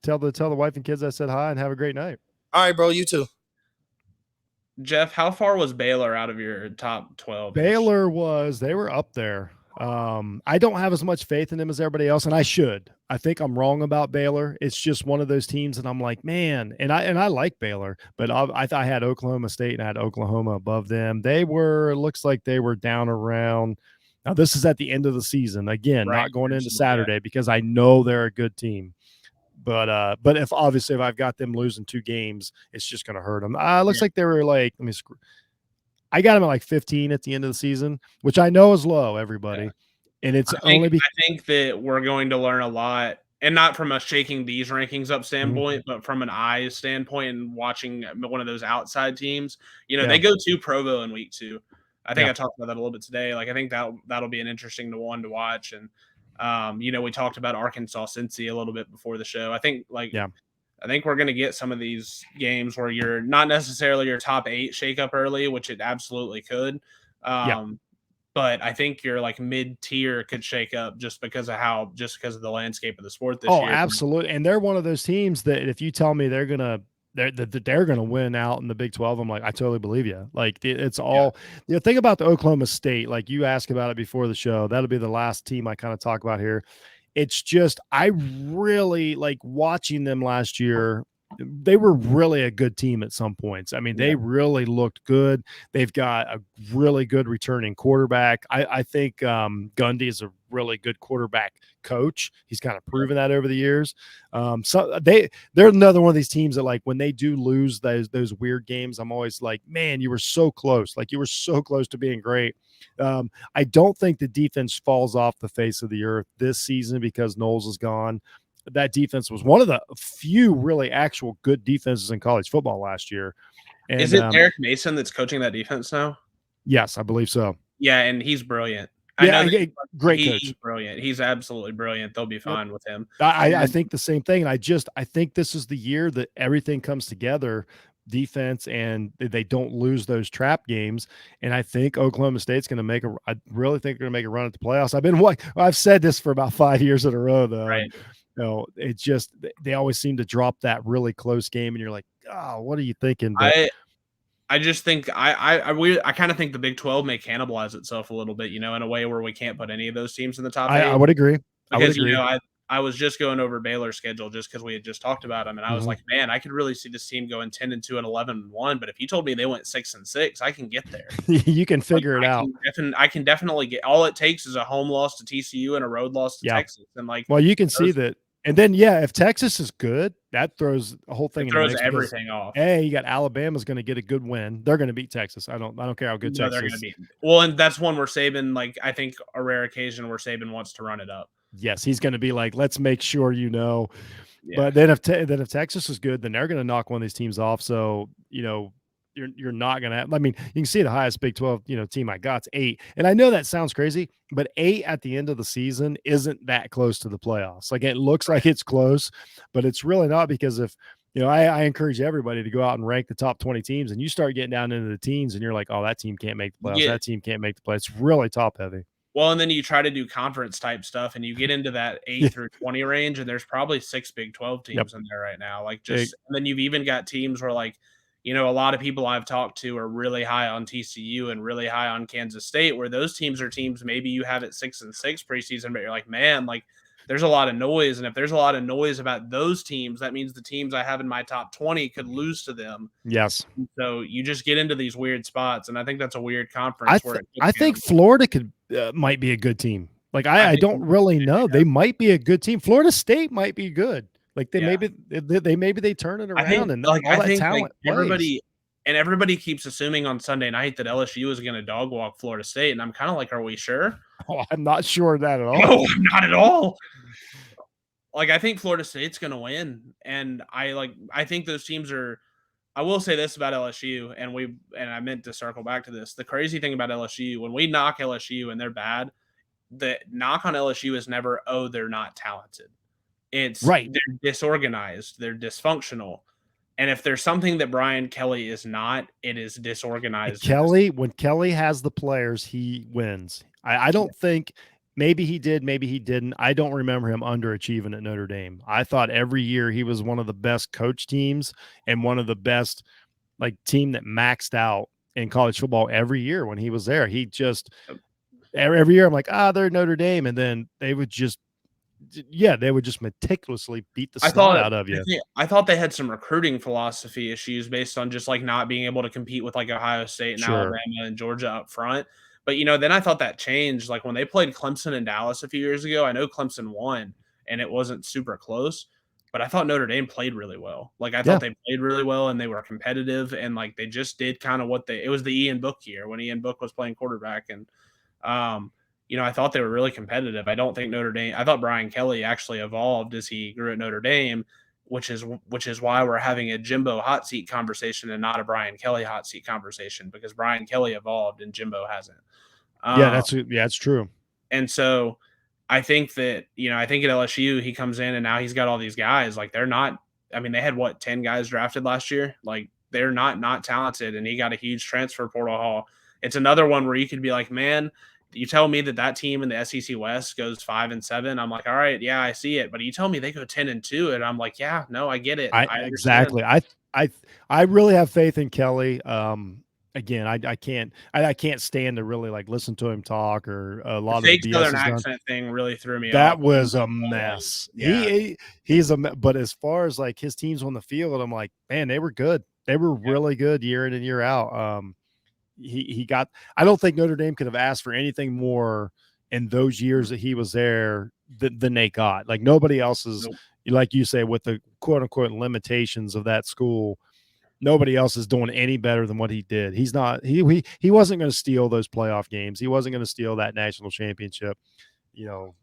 Speaker 1: Tell the wife and kids I said hi and have a great night.
Speaker 3: All right, bro. You too.
Speaker 2: Jeff, how far was Baylor out of your top 12?
Speaker 1: Baylor they were up there. I don't have as much faith in them as everybody else, and I should. I think I'm wrong about Baylor. It's just one of those teams that I'm like, man, and I like Baylor, but I had Oklahoma State and I had Oklahoma above them. Looks like they were down around. Now this is at the end of the season again, not going into Saturday because I know they're a good team. But if I've got them losing 2 games, it's just going to hurt them. Looks like they were like, I got them at like 15 at the end of the season, which I know is low, everybody. Yeah. And it's I
Speaker 2: think that we're going to learn a lot, and not from a shaking these rankings up standpoint, but from an eyes standpoint and watching one of those outside teams. They go to Provo in week 2. I think I talked about that a little bit today. Like, I think that'll be an interesting one to watch. And, we talked about Arkansas Cincy a little bit before the show. I think I think we're going to get some of these games where you're not necessarily your top 8 shake up early, which it absolutely could. But I think your like mid-tier could shake up just because of the landscape of the sport this year.
Speaker 1: Oh, absolutely. And they're one of those teams that if you tell me they're going to they're going to win out in the Big 12. I'm like, I totally believe you. Like it's all the thing about the Oklahoma State. Like you asked about it before the show. That'll be the last team I kind of talk about here. It's just I really like watching them last year. They were really a good team at some points. I mean, they really looked good. They've got a really good returning quarterback. I think Gundy is a really good quarterback coach. He's kind of proven that over the years. So they're another one of these teams that, like, when they do lose those weird games, I'm always like, man, you were so close. Like, you were so close to being great. I don't think the defense falls off the face of the earth this season because Knowles is gone. That defense was one of the few really actual good defenses in college football last year. And,
Speaker 2: is it Derek Mason that's coaching that defense now?
Speaker 1: Yes, I believe so.
Speaker 2: Yeah, and he's brilliant.
Speaker 1: Great coach.
Speaker 2: He's brilliant. He's absolutely brilliant. They'll be fine with him.
Speaker 1: I think the same thing. And I think this is the year that everything comes together, defense, and they don't lose those trap games. And I think Oklahoma State's going to I really think they're going to make a run at the playoffs. I've said this for about 5 years in a row, though.
Speaker 2: Right.
Speaker 1: It's just they always seem to drop that really close game, and you're like, oh, what are you thinking?
Speaker 2: I just think I kind of think the Big 12 may cannibalize itself a little bit, in a way where we can't put any of those teams in the top 8.
Speaker 1: I would agree.
Speaker 2: Because, I was just going over Baylor's schedule just because we had just talked about them, and I was like, man, I could really see this team going 10-2 and 11-1. But if you told me they went 6-6, I can get there.
Speaker 1: You can figure it out.
Speaker 2: I can definitely get. All it takes is a home loss to TCU and a road loss to Texas, and
Speaker 1: you can see that. And then, if Texas is good, that throws the whole thing.
Speaker 2: Throws everything off.
Speaker 1: Hey, you got Alabama's going to get a good win. They're going to beat Texas. I don't care how good Texas.
Speaker 2: They're going to beat. Well, and that's one where Saban, I think a rare occasion where Saban wants to run it up.
Speaker 1: Yes, he's going to be like, let's make sure
Speaker 2: Yeah.
Speaker 1: But then if Texas is good, then they're going to knock one of these teams off. So you're not going to have, I mean, you can see the highest Big 12, team I got's 8. And I know that sounds crazy, but 8 at the end of the season isn't that close to the playoffs. Like, it looks like it's close, but it's really not, because if, I encourage everybody to go out and rank the top 20 teams, and you start getting down into the teens and you're like, oh, that team can't make the playoffs.
Speaker 2: Yeah.
Speaker 1: That team can't make the playoffs. It's really top heavy.
Speaker 2: Well, and then you try to do conference type stuff, and you get into that 8 through 20 range, and there's probably 6 Big 12 teams in there right now. And then you've even got teams where, a lot of people I've talked to are really high on TCU and really high on Kansas State, where those teams are teams maybe you have at 6-6 preseason, but you're like, man, there's a lot of noise. And if there's a lot of noise about those teams, that means the teams I have in my top 20 could lose to them.
Speaker 1: Yes.
Speaker 2: So you just get into these weird spots. And I think that's a weird conference.
Speaker 1: I think Florida might be a good team. I don't really know. They might be a good team. Florida State might be good. Maybe they turn it around, I think talent.
Speaker 2: Everybody keeps assuming on Sunday night that LSU is going to dog walk Florida State, and I'm kind of like, are we sure?
Speaker 1: Oh, I'm not sure of that at all.
Speaker 2: No, not at all. I think Florida State's going to win, and I think those teams are. I will say this about LSU, and I meant to circle back to this. The crazy thing about LSU, when we knock LSU and they're bad, the knock on LSU is never, oh, they're not talented. It's right. They're disorganized. They're dysfunctional. And if there's something that Brian Kelly is not, it is disorganized.
Speaker 1: When Kelly has the players, he wins. I don't think, maybe he did, maybe he didn't. I don't remember him underachieving at Notre Dame. I thought every year he was one of the best coach teams and one of the best team that maxed out in college football every year when he was there. He just every year I'm like, they're Notre Dame, and then they would just meticulously beat the snot out of you.
Speaker 2: I thought they had some recruiting philosophy issues based on just not being able to compete with Ohio State and Alabama and Georgia up front. But, then I thought that changed. When they played Clemson in Dallas a few years ago, I know Clemson won and it wasn't super close, but I thought Notre Dame played really well. I thought they played really well and they were competitive, and they just did kind of it was the Ian Book year when Ian Book was playing quarterback. And, I thought they were really competitive. I don't think Notre Dame – I thought Brian Kelly actually evolved as he grew at Notre Dame, which is why we're having a Jimbo hot seat conversation and not a Brian Kelly hot seat conversation, because Brian Kelly evolved and Jimbo hasn't.
Speaker 1: That's true.
Speaker 2: And so I think that, I think at LSU he comes in and now he's got all these guys. They're not – I mean, they had, 10 guys drafted last year? They're not talented, and he got a huge transfer portal haul. It's another one where you could be like, man – you tell me that team in the SEC West goes 5-7. I'm like, all right, yeah, I see it. But you tell me they go 10-2, and I'm like, yeah, no, I get it.
Speaker 1: Exactly. I I really have faith in Kelly. Again, I can't stand to really like listen to him talk, or a lot of the
Speaker 2: fake
Speaker 1: BS
Speaker 2: Southern
Speaker 1: is done.
Speaker 2: accent thing really threw me
Speaker 1: That
Speaker 2: off.
Speaker 1: was a mess.
Speaker 2: Yeah.
Speaker 1: He's but as far as like his teams on the field, I'm like, man, they were good. They were really good year in and year out. He got. I don't think Notre Dame could have asked for anything more in those years that he was there than they got. Like nobody else is, like you say, with the quote unquote limitations of that school. Nobody else is doing any better than what he did. He's not. He wasn't going to steal those playoff games. He wasn't going to steal that national championship.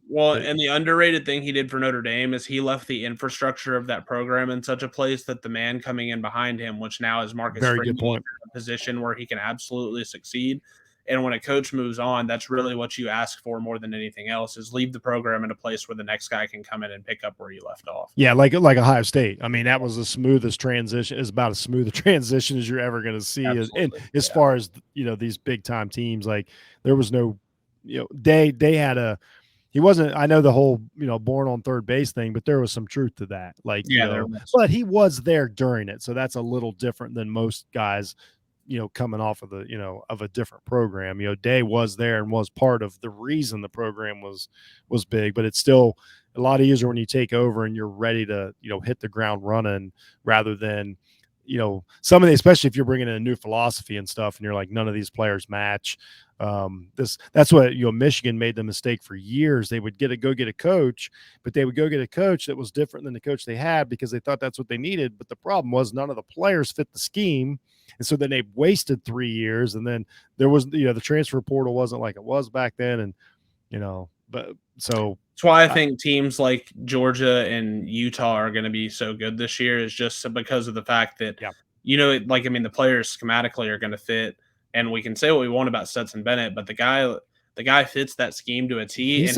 Speaker 2: Well, and the underrated thing he did for Notre Dame is he left the infrastructure of that program in such a place that the man coming in behind him, which now is Marcus
Speaker 1: Very
Speaker 2: Freeman,
Speaker 1: good point.
Speaker 2: in a position where he can absolutely succeed. And when a coach moves on, that's really what you ask for more than anything else, is leave the program in a place where the next guy can come in and pick up where you left off.
Speaker 1: Yeah, like Ohio State. I mean, that was the smoothest transition. Is about as smooth a transition as you're ever going to see. As far as these big time teams, like there was no, they had he wasn't. I know the whole born on third base thing, but there was some truth to that. Like but he was there during it, so that's a little different than most guys. Coming off of of a different program. Day was there and was part of the reason the program was big, but it's still a lot easier when you take over and you're ready to, hit the ground running rather than, some of the, especially if you're bringing in a new philosophy and stuff and you're like, none of these players match. That's what, Michigan made the mistake for years. They would go get a coach, but they would go get a coach that was different than the coach they had because they thought that's what they needed. But the problem was none of the players fit the scheme. And so then they wasted 3 years. And then there was, the transfer portal wasn't like it was back then. And, but so
Speaker 2: that's why I think teams like Georgia and Utah are going to be so good this year, is just because of the fact that, the players schematically are going to fit, and we can say what we want about Stetson Bennett, but the guy fits that scheme to a T, and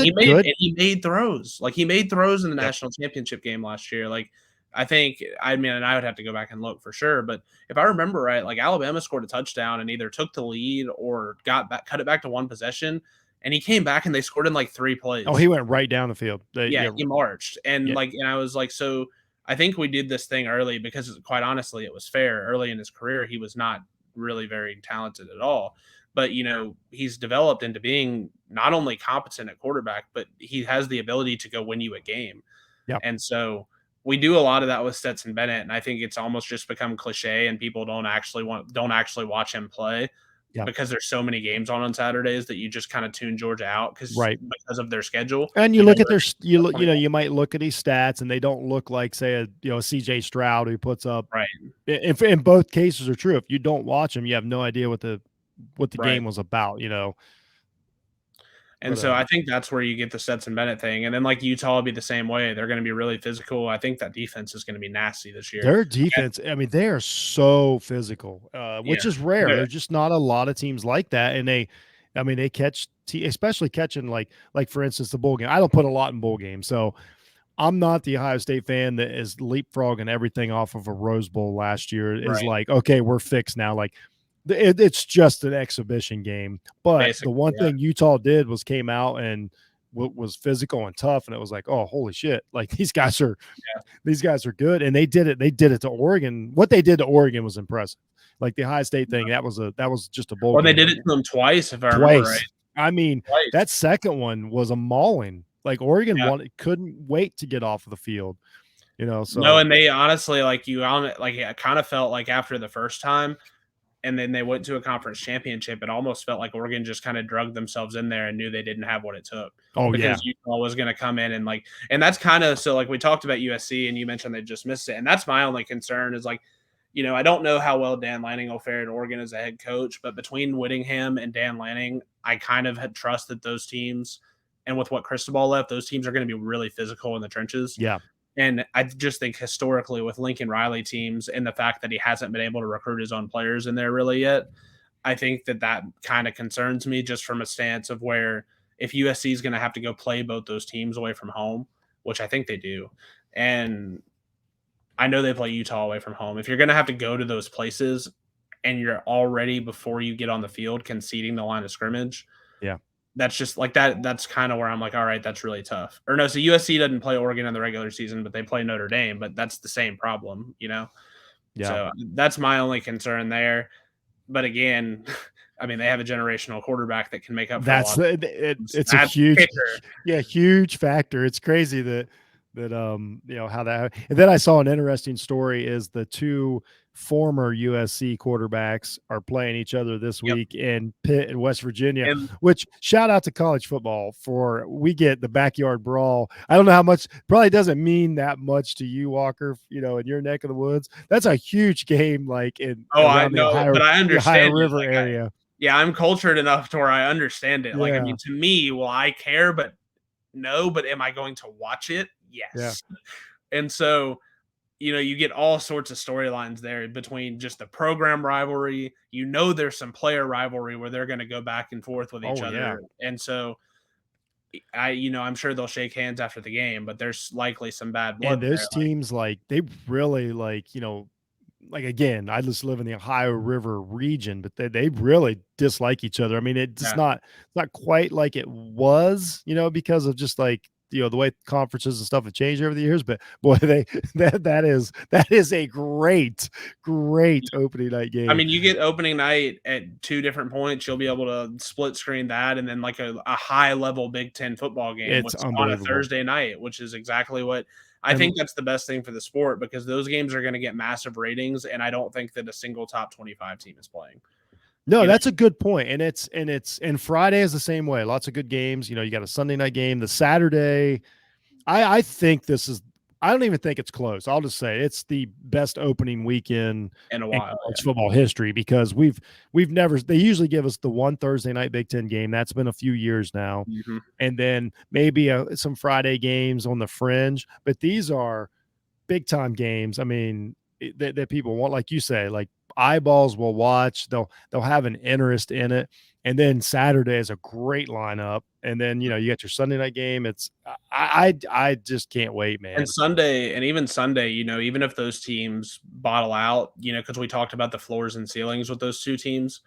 Speaker 2: he made throws. Like he made throws in the national championship game last year. Like I would have to go back and look for sure, but if I remember right, like Alabama scored a touchdown and either took the lead or cut it back to one possession. And he came back and they scored in like 3 plays.
Speaker 1: Oh, he went right down the field.
Speaker 2: He marched. And and I was like, so I think we did this thing early because quite honestly, it was fair. Early in his career, he was not really very talented at all. But, he's developed into being not only competent at quarterback, but he has the ability to go win you a game.
Speaker 1: Yep.
Speaker 2: And so we do a lot of that with Stetson Bennett. And I think it's almost just become cliche and people don't actually watch him play. Yeah. Because there's so many games on Saturdays that you just kind of tune Georgia out because of their schedule.
Speaker 1: And you look at you might look at these stats and they don't look like, say, a CJ Stroud who puts up.
Speaker 2: Right.
Speaker 1: In both cases are true. If you don't watch them, you have no idea what the game was about.
Speaker 2: And so I think that's where you get the Stetson Bennett thing. And then like Utah will be the same way. They're going to be really physical. I think that defense is going to be nasty this year.
Speaker 1: Their defense, I mean, they are so physical, which is rare. There's just not a lot of teams like that. And they catch, especially catching like for instance, the bowl game. I don't put a lot in bowl games. So I'm not the Ohio State fan that is leapfrogging everything off of a Rose Bowl last year. Is like, okay, we're fixed now. Like, it's just an exhibition game, but basically, the one thing Utah did was came out and was physical and tough, and it was like, oh, holy shit! Like these guys are good, and they did it to Oregon. What they did to Oregon was impressive. Like the Ohio State thing, that was just a bowl.
Speaker 2: Well, they did it to them twice, if I remember right.
Speaker 1: I mean, that second one was a mauling. Like Oregon couldn't wait to get off of the field. So
Speaker 2: no, and they honestly I kind of felt like after the first time. And then they went to a conference championship. It almost felt like Oregon just kind of drugged themselves in there and knew they didn't have what it took.
Speaker 1: Oh,
Speaker 2: because Utah was going to come in and that's kind of, so like we talked about USC and you mentioned they just missed it. And that's my only concern is like, I don't know how well Dan Lanning will fare at Oregon as a head coach, but between Whittingham and Dan Lanning, I kind of had trusted those teams. And with what Cristobal left, those teams are going to be really physical in the trenches.
Speaker 1: Yeah.
Speaker 2: And I just think historically with Lincoln Riley teams and the fact that he hasn't been able to recruit his own players in there really yet, I think that kind of concerns me just from a stance of where if USC is going to have to go play both those teams away from home, which I think they do. And I know they play Utah away from home. If you're going to have to go to those places and you're already before you get on the field conceding the line of scrimmage, that's just like that. That's kind of where I'm like, all right, that's really tough. Or no, so USC doesn't play Oregon in the regular season, but they play Notre Dame, but that's the same problem,
Speaker 1: Yeah.
Speaker 2: So that's my only concern there. But again, I mean, they have a generational quarterback that can make up for
Speaker 1: That's
Speaker 2: a lot.
Speaker 1: it's a huge factor. It's crazy that how that. And then I saw an interesting story is the two former USC quarterbacks are playing each other this week in Pitt and West Virginia, which shout out to college football we get the backyard brawl. I don't know how much, probably doesn't mean that much to you, Walker, in your neck of the woods. That's a huge game, like
Speaker 2: I know, but I understand
Speaker 1: Ohio River area.
Speaker 2: I'm cultured enough to where I understand it. Like, I mean, to me, will I care? But no, but am I going to watch it? Yes. Yeah. And so, you get all sorts of storylines there between just the program rivalry. There's some player rivalry where they're going to go back and forth with each other. Yeah. And so I'm sure they'll shake hands after the game, but there's likely some bad blood.
Speaker 1: And those teams, they really again, I just live in the Ohio River region, but they really dislike each other. I mean, it's not quite like it was, because of just the way conferences and stuff have changed over the years. But boy, that is a great opening night game.
Speaker 2: I mean, you get opening night at 2 different points. You'll be able to split screen that, and then like a high level Big Ten football game on a Thursday night, which is exactly what. I think that's the best thing for the sport, because those games are going to get massive ratings, and I don't think that a single top 25 team is playing.
Speaker 1: No, that's a good point. And Friday is the same way. Lots of good games. You got a Sunday night game. The Saturday, I think I don't even think it's close. I'll just say it's the best opening weekend
Speaker 2: in a while,
Speaker 1: college football history, because we've never, they usually give us the one Thursday night Big Ten game. That's been a few years now.
Speaker 2: Mm-hmm.
Speaker 1: And then maybe some Friday games on the fringe, but these are big time games. I mean, that people want, like you say, like eyeballs will watch, they'll have an interest in it. And then Saturday is a great lineup. And then, you got your Sunday night game. It's, I just can't wait, man.
Speaker 2: And even Sunday, even if those teams bottle out, because we talked about the floors and ceilings with those two teams,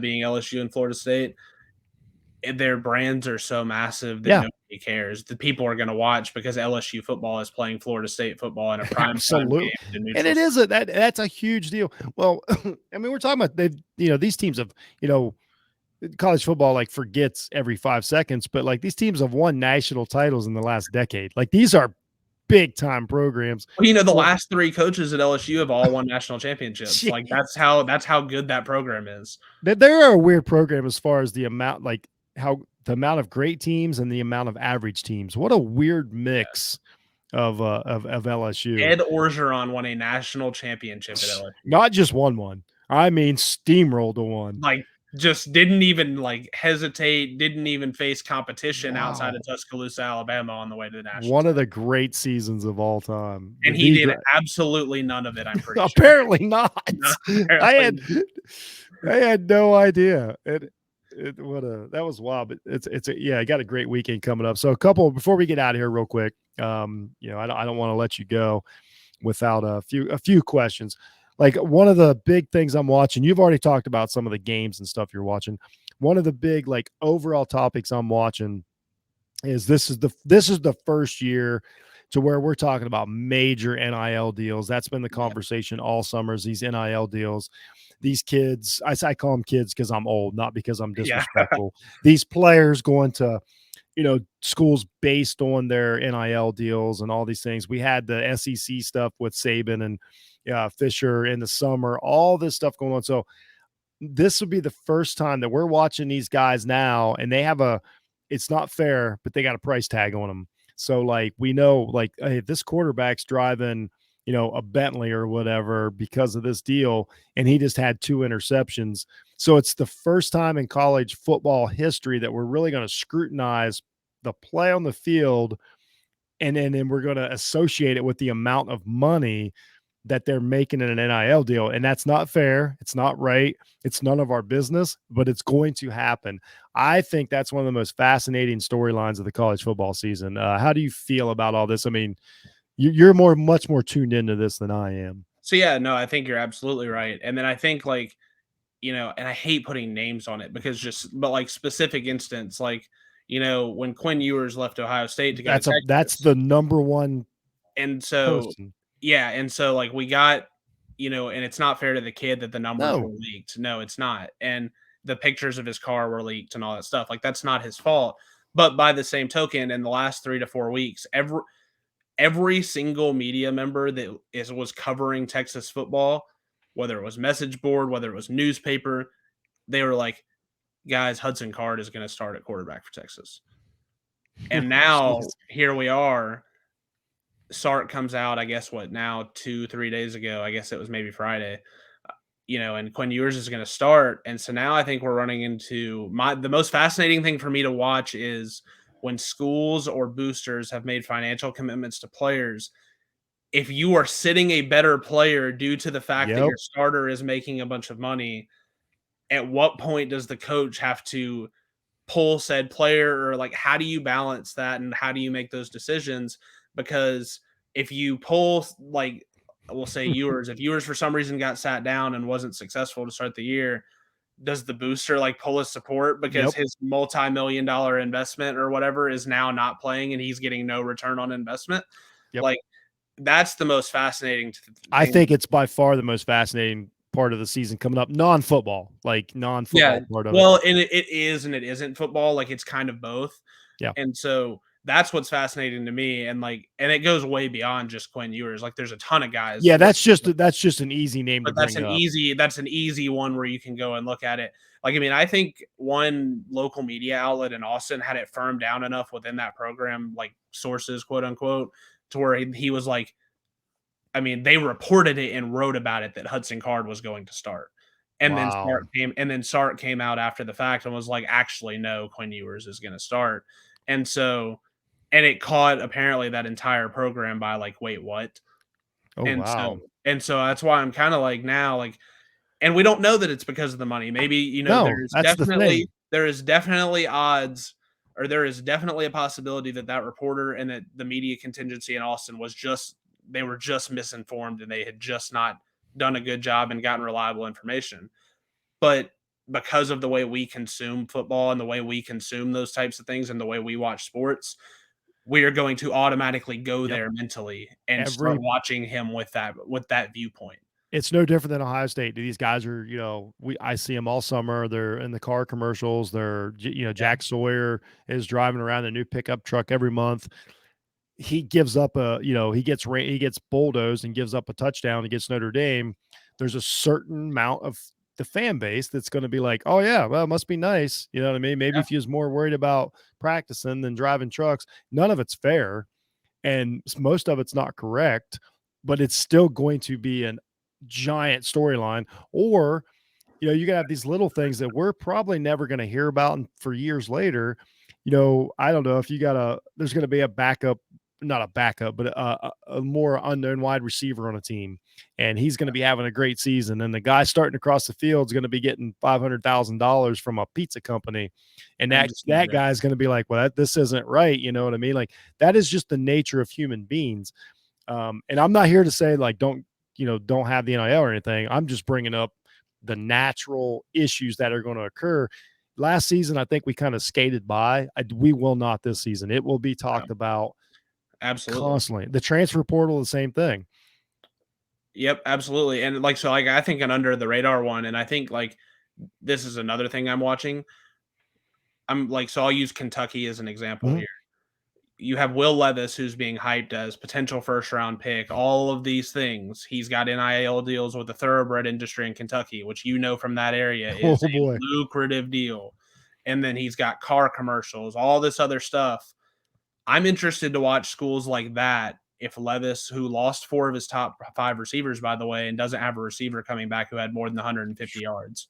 Speaker 2: being LSU and Florida State, their brands are so massive that nobody cares. The people are going to watch because LSU football is playing Florida State football in a prime time game.
Speaker 1: And it is that's a huge deal. Well, I mean, we're talking about these teams have, college football forgets every 5 seconds, but these teams have won national titles in the last decade. These are big time programs.
Speaker 2: Well, the last 3 coaches at LSU have all won national championships. That's how good that program is.
Speaker 1: They're a weird program as far as the amount, the amount of great teams and the amount of average teams. What a weird mix of LSU.
Speaker 2: Ed Orgeron won a national championship at LSU.
Speaker 1: Not just won one. I mean, steamrolled one.
Speaker 2: Just didn't even hesitate, didn't even face competition outside of Tuscaloosa, Alabama on the way to the national.
Speaker 1: One of the great seasons of all time.
Speaker 2: And he did absolutely none of it, I'm pretty sure.
Speaker 1: Apparently not. I had no idea. That was wild, but I got a great weekend coming up. So before we get out of here real quick, I don't want to let you go without a few questions. One of the big things I'm watching, you've already talked about some of the games and stuff you're watching. One of the big overall topics I'm watching is this is the first year to where we're talking about major NIL deals. That's been the conversation all summers, these NIL deals. These kids, I call them kids because I'm old, not because I'm disrespectful. These players going to, schools based on their NIL deals and all these things. We had the SEC stuff with Saban and Fisher in the summer, all this stuff going on. So this would be the first time that we're watching these guys now, and they have it's not fair, but they got a price tag on them. So we know, hey, this quarterback's driving, a Bentley or whatever because of this deal, and he just had 2 interceptions. So it's the first time in college football history that we're really going to scrutinize the play on the field, and then we're going to associate it with the amount of money that they're making in an NIL deal. And that's not fair. It's not right. It's none of our business, but it's going to happen. I think that's one of the most fascinating storylines of the college football season. How do you feel about all this? I mean, you're much more tuned into this than I am.
Speaker 2: So yeah, no, I think you're absolutely right. And then I think and I hate putting names on it but specific instance, when Quinn Ewers left Ohio State to go to Texas,
Speaker 1: that's the number one.
Speaker 2: And so, person. Yeah. And so we got and it's not fair to the kid that the numbers
Speaker 1: No.
Speaker 2: were leaked. No, it's not. And the pictures of his car were leaked and all that stuff. Like, that's not his fault. But by the same token, in the last 3 to 4 weeks, every single media member that was covering Texas football, whether it was message board, whether it was newspaper, they were like, guys, Hudson Card is going to start at quarterback for Texas. And now here we are. Sark comes out, I guess, 2-3 days ago. I guess it was maybe Friday. And Quinn Ewers is going to start. And so now I think we're running into the most fascinating thing for me to watch is when schools or boosters have made financial commitments to players. If you are sitting a better player due to the fact that your starter is making a bunch of money, at what point does the coach have to pull said player, or like, how do you balance that and how do you make those decisions? Because if you pull, like, we'll say Ewers, if Ewers for some reason got sat down and wasn't successful to start the year, does the booster like pull his support because his multi-million-dollar investment or whatever is now not playing and he's getting no return on investment? Like, that's the most fascinating thing.
Speaker 1: I think it's by far the most fascinating part of the season coming up, non-football part of it.
Speaker 2: Well, and it is and it isn't football. Like, it's kind of both.
Speaker 1: Yeah.
Speaker 2: And so that's what's fascinating to me. And it goes way beyond just Quinn Ewers. Like, there's a ton of guys.
Speaker 1: Yeah, that's just an easy name to bring up.
Speaker 2: That's an easy one where you can go and look at it. Like, I mean, I think one local media outlet in Austin had it firmed down enough within that program, like sources, quote unquote, to where he was like, I mean, they reported it and wrote about it that Hudson Card was going to start. And then Sark came out after the fact and was like, actually, no, Quinn Ewers is going to start. And so, and it caught apparently that entire program by like, wait, what? So that's why I'm kind of like now, like, and we don't know that it's because of the money. Maybe, there is definitely odds, or there is definitely a possibility that reporter and that the media contingency in Austin they were just misinformed and they had just not done a good job and gotten reliable information. But because of the way we consume football and the way we consume those types of things and the way we watch sports, we are going to automatically go there mentally and start watching him with that viewpoint.
Speaker 1: It's no different than Ohio State. These guys are, I see them all summer. They're in the car commercials. They're, Jack Sawyer is driving around a new pickup truck every month. He gives up he gets bulldozed and gives up a touchdown against Notre Dame. There's a certain amount of the fan base that's going to be like, oh yeah, well, it must be nice. You know what I mean? Maybe if he was more worried about practicing than driving trucks. None of it's fair. And most of it's not correct, but it's still going to be an giant storyline. Or, you gotta have these little things that we're probably never going to hear about for years later. I don't know if there's going to be a backup, not a backup, but a more unknown wide receiver on a team, and he's going to be having a great season. And the guy starting across the field is going to be getting $500,000 from a pizza company. And that guy is going to be like, well, this isn't right. You know what I mean? Like, that is just the nature of human beings. And I'm not here to say like, don't have the NIL or anything. I'm just bringing up the natural issues that are going to occur. Last season, I think we kind of skated by. We will not this season. It will be talked about.
Speaker 2: Absolutely.
Speaker 1: Constantly. The transfer portal, the same thing.
Speaker 2: Yep, absolutely. And I think an under the radar one, and I think this is another thing I'm watching. I'll use Kentucky as an example here. You have Will Levis, who's being hyped as potential first round pick, all of these things. He's got NIL deals with the thoroughbred industry in Kentucky, which from that area is a lucrative deal. And then he's got car commercials, all this other stuff. I'm interested to watch schools like that. If Levis, who lost 4 of his top 5 receivers, by the way, and doesn't have a receiver coming back who had more than 150 yards,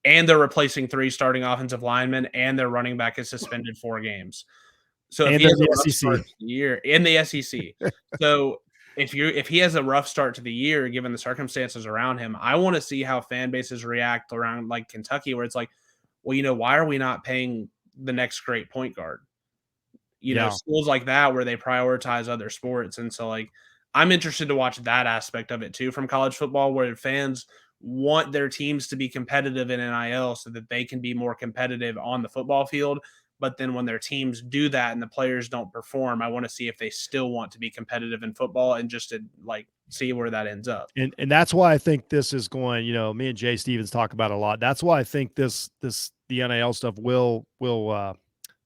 Speaker 2: and they're replacing 3 starting offensive linemen, and their running back is suspended 4 games. So if he has a rough start to the year in the SEC, so if he has a rough start to the year, given the circumstances around him, I want to see how fan bases react around like Kentucky, where it's like, well, why are we not paying the next great point guard? Schools like that where they prioritize other sports. And so I'm interested to watch that aspect of it too from college football, where fans want their teams to be competitive in NIL so that they can be more competitive on the football field, But then when their teams do that and the players don't perform, I want to see if they still want to be competitive in football and just to like see where that ends up.
Speaker 1: And that's why I think this is going, me and Jay Stevens talk about it a lot. That's why I think the NIL stuff will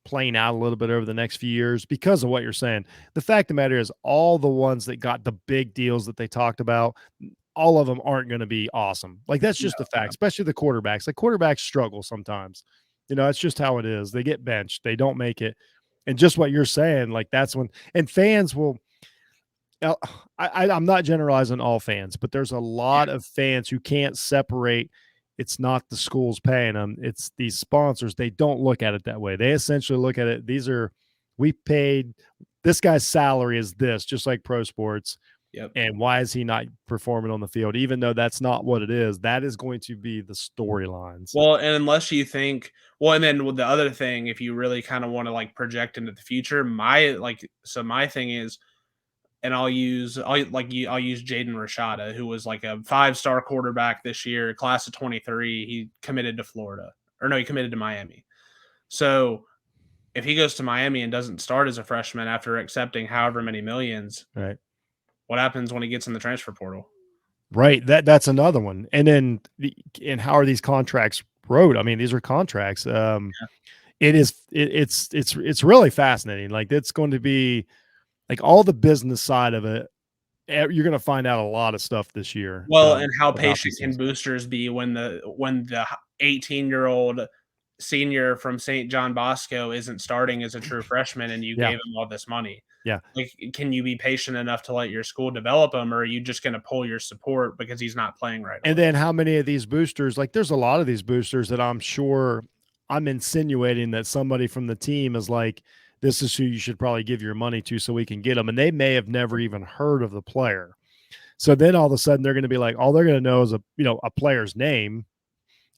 Speaker 1: playing out a little bit over the next few years because of what you're saying. The fact of the matter is all the ones that got the big deals that they talked about, all of them aren't going to be awesome. Like that's just a fact, especially the quarterbacks. Like quarterbacks struggle sometimes. It's just how it is. They get benched. They don't make it. And just what you're saying, like that's when, and fans will, I'm not generalizing all fans, but there's a lot of fans who can't separate. It's not the schools paying them. It's these sponsors. They don't look at it that way. They essentially look at it. We paid this guy's salary is this, just like pro sports.
Speaker 2: Yep.
Speaker 1: And why is he not performing on the field? Even though that's not what it is, that is going to be the storylines.
Speaker 2: Well, and unless you think, and then with the other thing, if you really kind of want to like project into the future, my thing is, and I'll use Jaden Rashada, who was like a 5-star quarterback this year, class of 23. He committed to Florida, or no, he committed to Miami. So if he goes to Miami and doesn't start as a freshman after accepting however many millions,
Speaker 1: right?
Speaker 2: What happens when he gets in the transfer portal?
Speaker 1: Right. That's another one. And then, how are these contracts wrote? I mean, these are contracts. It's really fascinating. Like it's going to be like all the business side of it. You're going to find out a lot of stuff this year.
Speaker 2: Well, and how patient can boosters be when the 18-year-old senior from St. John Bosco isn't starting as a true freshman and you gave him all this money?
Speaker 1: Yeah.
Speaker 2: Like, can you be patient enough to let your school develop him, or are you just going to pull your support because he's not playing right away?
Speaker 1: And then how many of these boosters, like there's a lot of these boosters that I'm sure I'm insinuating that somebody from the team is like, this is who you should probably give your money to so we can get them. And they may have never even heard of the player. So then all of a sudden they're going to be like, all they're going to know is a player's name.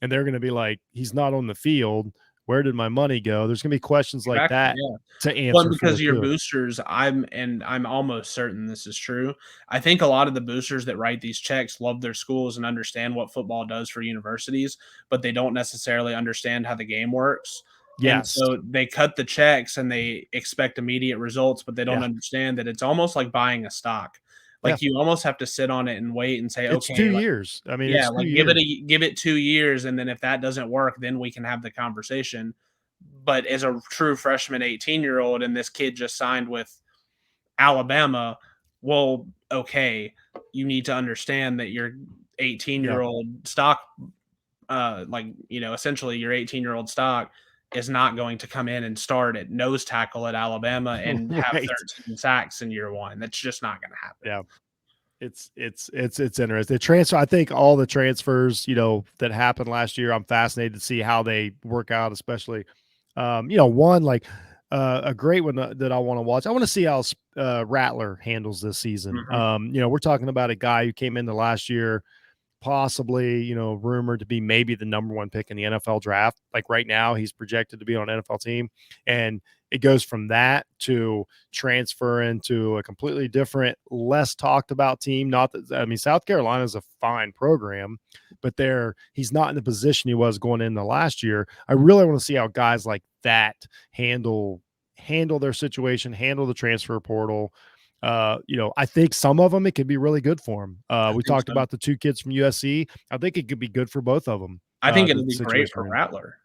Speaker 1: And they're going to be like, he's not on the field. Where did my money go? There's going to be questions like that to answer.
Speaker 2: Well, because your boosters, I'm almost certain this is true. I think a lot of the boosters that write these checks love their schools and understand what football does for universities, but they don't necessarily understand how the game works.
Speaker 1: Yes.
Speaker 2: And so they cut the checks and they expect immediate results, but they don't understand that it's almost like buying a stock. Like you almost have to sit on it and wait and say,
Speaker 1: it's
Speaker 2: okay,
Speaker 1: 2 years. I mean,
Speaker 2: yeah, like give it 2 years. And then if that doesn't work, then we can have the conversation. But as a true freshman 18-year-old, and this kid just signed with Alabama, well, okay, you need to understand that your 18-year-old stock, essentially your 18-year-old stock is not going to come in and start at nose tackle at Alabama and have 13 sacks in year one. That's just not going to happen.
Speaker 1: Yeah. It's interesting. The transfer, I think all the transfers, that happened last year, I'm fascinated to see how they work out, especially, one like a great one that I want to watch. I want to see how Rattler handles this season.
Speaker 2: Mm-hmm.
Speaker 1: We're talking about a guy who came into last year, possibly, rumored to be maybe the number 1 pick in the NFL draft. Like right now, he's projected to be on an NFL team. And it goes from that to transfer into a completely different, less talked about team. Not that, I mean, South Carolina is a fine program, but he's not in the position he was going into last year. I really want to see how guys like that handle their situation, handle the transfer portal. I think some of them, it could be really good for them. We talked about the 2 kids from USC. I think it could be good for both of them.
Speaker 2: I think it'll be great for Rattler.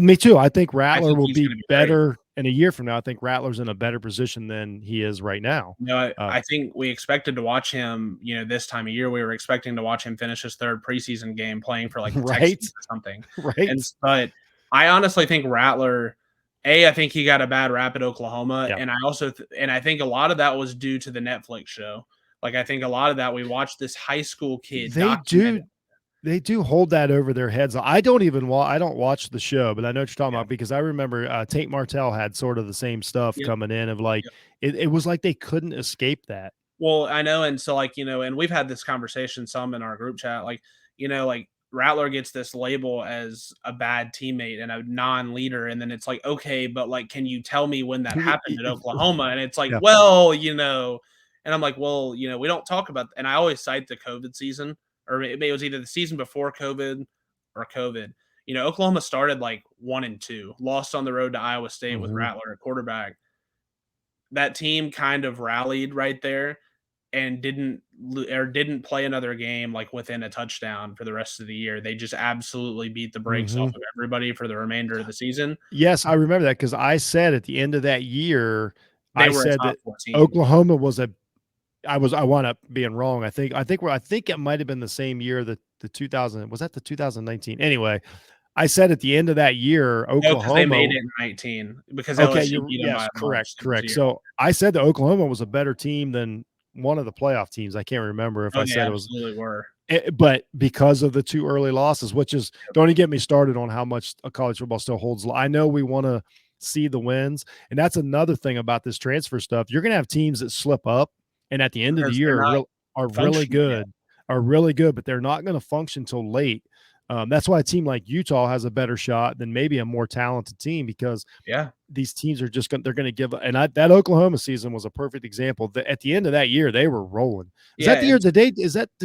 Speaker 1: Me too. I think Rattler will be better in a year from now. I think Rattler's in a better position than he is right now.
Speaker 2: I think we expected to watch him, this time of year. We were expecting to watch him finish his 3rd preseason game playing for like the Texans or something.
Speaker 1: Right.
Speaker 2: But I honestly think Rattler, I think he got a bad rap at Oklahoma.
Speaker 1: Yeah.
Speaker 2: And I also, I think a lot of that was due to the Netflix show. Like, I think a lot of that, we watched this high school kid.
Speaker 1: They do hold that over their heads. I don't watch the show, but I know what you're talking about because I remember Tate Martell had sort of the same stuff coming in of like, it was like they couldn't escape that.
Speaker 2: Well, I know. And so and we've had this conversation some in our group chat, Rattler gets this label as a bad teammate and a non-leader. And then it's like, okay, but can you tell me when that happened at Oklahoma? And it's like, well, and I'm like, well, we don't talk about, and I always cite the COVID season, or it was either the season before COVID or COVID. Oklahoma started like 1-2, lost on the road to Iowa State with Rattler at quarterback. That team kind of rallied right there and didn't play another game like within a touchdown for the rest of the year. They just absolutely beat the brakes off of everybody for the remainder of the season.
Speaker 1: Yes, I remember that because I said at the end of that year,
Speaker 2: They
Speaker 1: I
Speaker 2: were
Speaker 1: said
Speaker 2: a top
Speaker 1: that
Speaker 2: 14.
Speaker 1: Oklahoma was I wound up being wrong. I think it might have been the same year that the 2000 was that the 2019. Anyway, I said at the end of that year,
Speaker 2: No, because they made
Speaker 1: Oklahoma.
Speaker 2: it in 19 because
Speaker 1: Okay,
Speaker 2: LSU beat them by
Speaker 1: yes,
Speaker 2: a bunch.
Speaker 1: correct. So I said that Oklahoma was a better team than one of the playoff teams. I can't remember if I
Speaker 2: they
Speaker 1: said it was.
Speaker 2: absolutely were.
Speaker 1: But because of the 2 early losses, which is don't even get me started on how much a college football still holds. I know we want to see the wins, and that's another thing about this transfer stuff. You're going to have teams that slip up, and at the end of the
Speaker 2: Because
Speaker 1: year
Speaker 2: they're
Speaker 1: are really
Speaker 2: functioning
Speaker 1: good, but they're not going to function till late. That's why a team like Utah has a better shot than maybe a more talented team because these teams are just they're going to give. And that Oklahoma season was a perfect example. At the end of that year, they were rolling. Is that the year? Did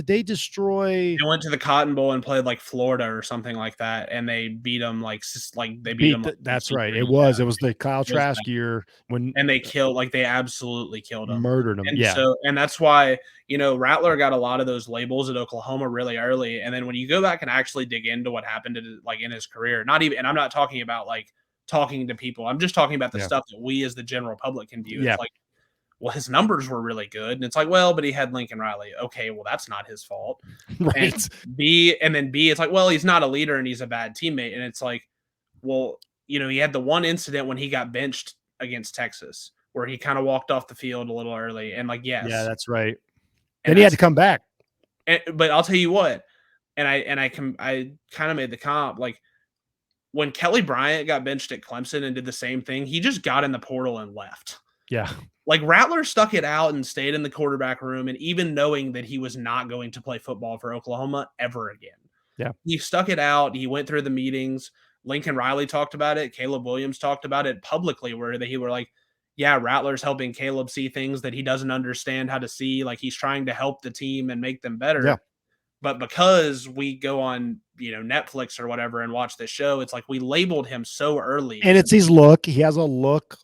Speaker 1: they destroy?
Speaker 2: They went to the Cotton Bowl and played like Florida or something like that, and they beat them they beat them.
Speaker 1: That's right. It was the Kyle Trask year
Speaker 2: and they they absolutely killed them,
Speaker 1: murdered them.
Speaker 2: And that's why Rattler got a lot of those labels at Oklahoma really early, and then when you go back and actually dig into what happened in his career, and I'm not talking about talking to people, I'm just talking about the stuff that we as the general public can view. It's like, well, his numbers were really good. And it's like, well, but he had Lincoln Riley. Okay, well, that's not his fault.
Speaker 1: Right.
Speaker 2: And then B, it's like, well, he's not a leader and he's a bad teammate. And it's like, well, he had the one incident when he got benched against Texas where he kind of walked off the field a little early. And yes.
Speaker 1: Yeah, that's right. And he had to come back.
Speaker 2: But I'll tell you what, I kind of made the comp, when Kelly Bryant got benched at Clemson and did the same thing, he just got in the portal and left.
Speaker 1: Yeah.
Speaker 2: Rattler stuck it out and stayed in the quarterback room, and even knowing that he was not going to play football for Oklahoma ever again.
Speaker 1: Yeah.
Speaker 2: He stuck it out. He went through the meetings. Lincoln Riley talked about it. Caleb Williams talked about it publicly where he were like, yeah, Rattler's helping Caleb see things that he doesn't understand how to see. He's trying to help the team and make them better.
Speaker 1: Yeah.
Speaker 2: But because we go on, Netflix or whatever and watch this show, it's like we labeled him so early.
Speaker 1: And it's his look. He has a look